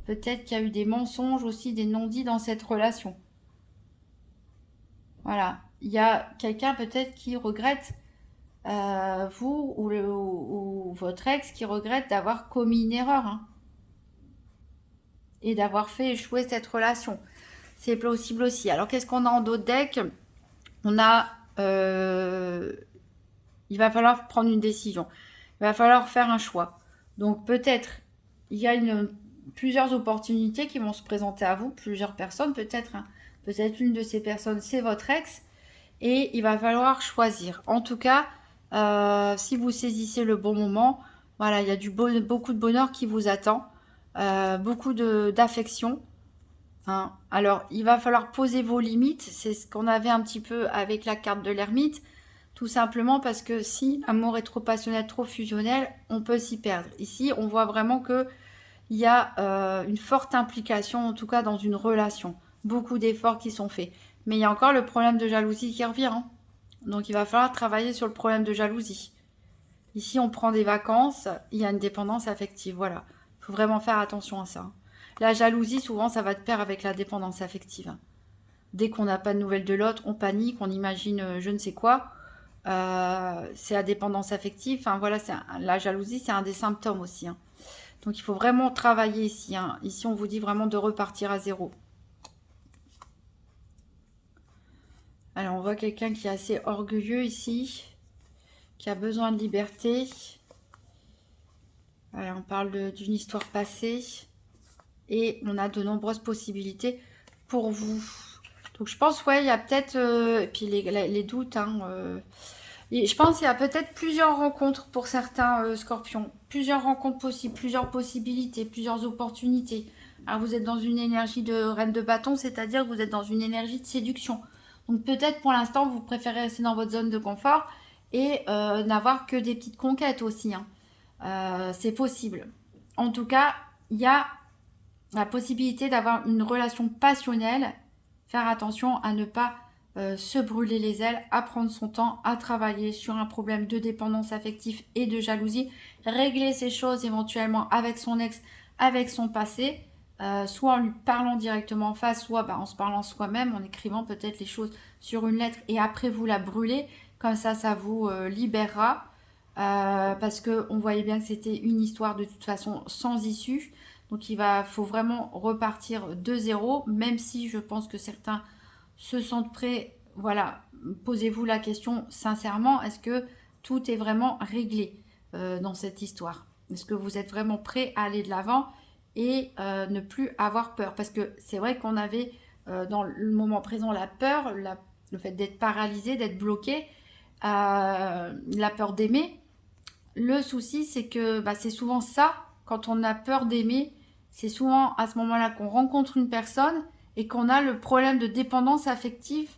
Peut-être qu'il y a eu des mensonges aussi, des non-dits dans cette relation. Voilà. Il y a quelqu'un peut-être qui regrette, vous ou votre ex qui regrette d'avoir commis une erreur, hein, et d'avoir fait échouer cette relation. C'est possible aussi. Alors qu'est-ce qu'on a en d'autres decks? On a... il va falloir prendre une décision. Il va falloir faire un choix. Donc peut-être il y a plusieurs opportunités qui vont se présenter à vous, plusieurs personnes peut-être, hein. Peut-être l'une de ces personnes, c'est votre ex. Et il va falloir choisir. En tout cas, si vous saisissez le bon moment, voilà, il y a beaucoup de bonheur qui vous attend, beaucoup d'affection, hein. Alors, il va falloir poser vos limites. C'est ce qu'on avait un petit peu avec la carte de l'ermite. Tout simplement parce que si l'amour est trop passionnel, trop fusionnel, on peut s'y perdre. Ici, on voit vraiment qu'il y a une forte implication, en tout cas dans une relation. Beaucoup d'efforts qui sont faits. Mais il y a encore le problème de jalousie qui revient, hein. Donc il va falloir travailler sur le problème de jalousie. Ici, on prend des vacances, il y a une dépendance affective, voilà. Il faut vraiment faire attention à ça. La jalousie, souvent, ça va de pair avec la dépendance affective. Dès qu'on n'a pas de nouvelles de l'autre, on panique, on imagine je ne sais quoi. C'est la dépendance affective. Enfin voilà, la jalousie, c'est un des symptômes aussi, hein. Donc il faut vraiment travailler ici, hein. Ici, on vous dit vraiment de repartir à zéro. Alors, on voit quelqu'un qui est assez orgueilleux ici, qui a besoin de liberté. Alors, on parle d'une histoire passée et on a de nombreuses possibilités pour vous. Donc, je pense, ouais, il y a peut-être, et puis les doutes, hein, et je pense qu'il y a peut-être plusieurs rencontres pour certains scorpions. Plusieurs rencontres possibles, plusieurs possibilités, plusieurs opportunités. Alors, vous êtes dans une énergie de reine de bâton, c'est-à-dire que vous êtes dans une énergie de séduction. Donc, peut-être pour l'instant, vous préférez rester dans votre zone de confort et n'avoir que des petites conquêtes aussi, hein. C'est possible. En tout cas, il y a la possibilité d'avoir une relation passionnelle. Faire attention à ne pas se brûler les ailes, à prendre son temps, à travailler sur un problème de dépendance affective et de jalousie, régler ces choses éventuellement avec son ex, avec son passé, soit en lui parlant directement en face, soit en se parlant soi-même, en écrivant peut-être les choses sur une lettre et après vous la brûlez, comme ça vous libérera, parce qu'on voyait bien que c'était une histoire de toute façon sans issue. Donc faut vraiment repartir de zéro, même si je pense que certains se sentent prêts. Voilà, posez-vous la question sincèrement, est-ce que tout est vraiment réglé dans cette histoire? Est-ce que vous êtes vraiment prêt à aller de l'avant et ne plus avoir peur? Parce que c'est vrai qu'on avait dans le moment présent la peur, le fait d'être paralysé, d'être bloqué, la peur d'aimer. Le souci, c'est que c'est souvent ça, quand on a peur d'aimer, c'est souvent à ce moment-là qu'on rencontre une personne et qu'on a le problème de dépendance affective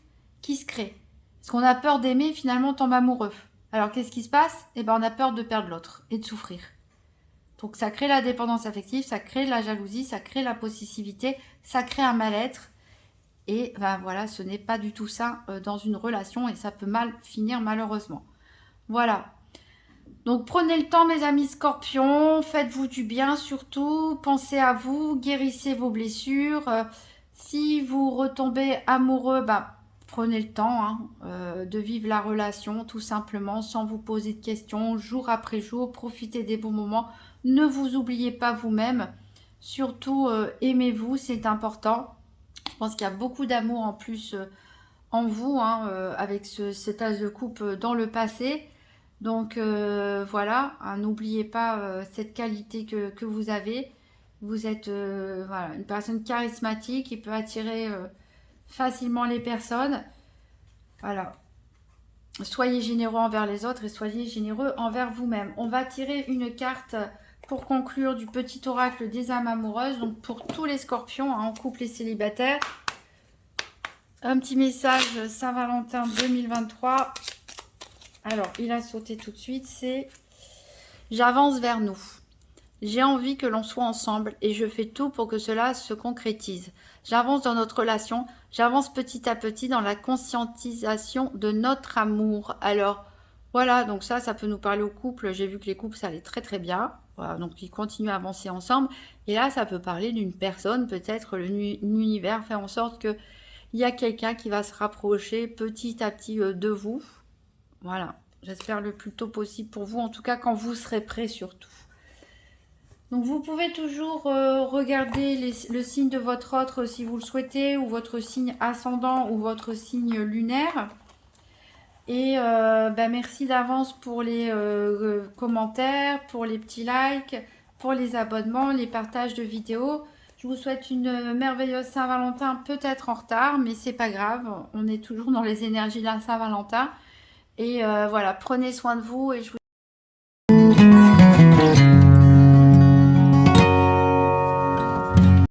qui se crée. Parce qu'on a peur d'aimer, finalement, on tombe amoureux. Alors qu'est-ce qui se passe? On a peur de perdre l'autre et de souffrir. Donc ça crée la dépendance affective, ça crée la jalousie, ça crée la possessivité, ça crée un mal-être. Et voilà, ce n'est pas du tout ça dans une relation et ça peut mal finir malheureusement. Voilà. Donc prenez le temps, mes amis scorpions, faites-vous du bien surtout, pensez à vous, guérissez vos blessures. Si vous retombez amoureux, prenez le temps, hein, de vivre la relation tout simplement sans vous poser de questions, jour après jour, profitez des bons moments. Ne vous oubliez pas vous-même. Surtout, aimez-vous, c'est important. Je pense qu'il y a beaucoup d'amour en plus en vous, hein, avec cet as de coupe dans le passé. Donc voilà, hein, n'oubliez pas cette qualité que vous avez. Vous êtes voilà, une personne charismatique qui peut attirer facilement les personnes. Voilà. Soyez généreux envers les autres et soyez généreux envers vous-même. On va tirer une carte pour conclure du petit oracle des âmes amoureuses. Donc pour tous les scorpions, hein, en couple et célibataire. Un petit message Saint-Valentin 2023. Alors, il a sauté tout de suite. C'est « J'avance vers nous. J'ai envie que l'on soit ensemble et je fais tout pour que cela se concrétise. J'avance dans notre relation, j'avance petit à petit dans la conscientisation de notre amour. » Alors, voilà, donc ça peut nous parler au couple. J'ai vu que les couples, ça allait très très bien. Voilà, donc ils continuent à avancer ensemble. Et là, ça peut parler d'une personne, peut-être l'univers fait en sorte que il y a quelqu'un qui va se rapprocher petit à petit de vous. Voilà, j'espère le plus tôt possible pour vous, en tout cas quand vous serez prêts surtout. Donc vous pouvez toujours regarder le signe de votre autre si vous le souhaitez, ou votre signe ascendant ou votre signe lunaire. Et merci d'avance pour les commentaires, pour les petits likes, pour les abonnements, les partages de vidéos. Je vous souhaite une merveilleuse Saint-Valentin, peut-être en retard, mais c'est pas grave. On est toujours dans les énergies de la Saint-Valentin. Et voilà, prenez soin de vous et je vous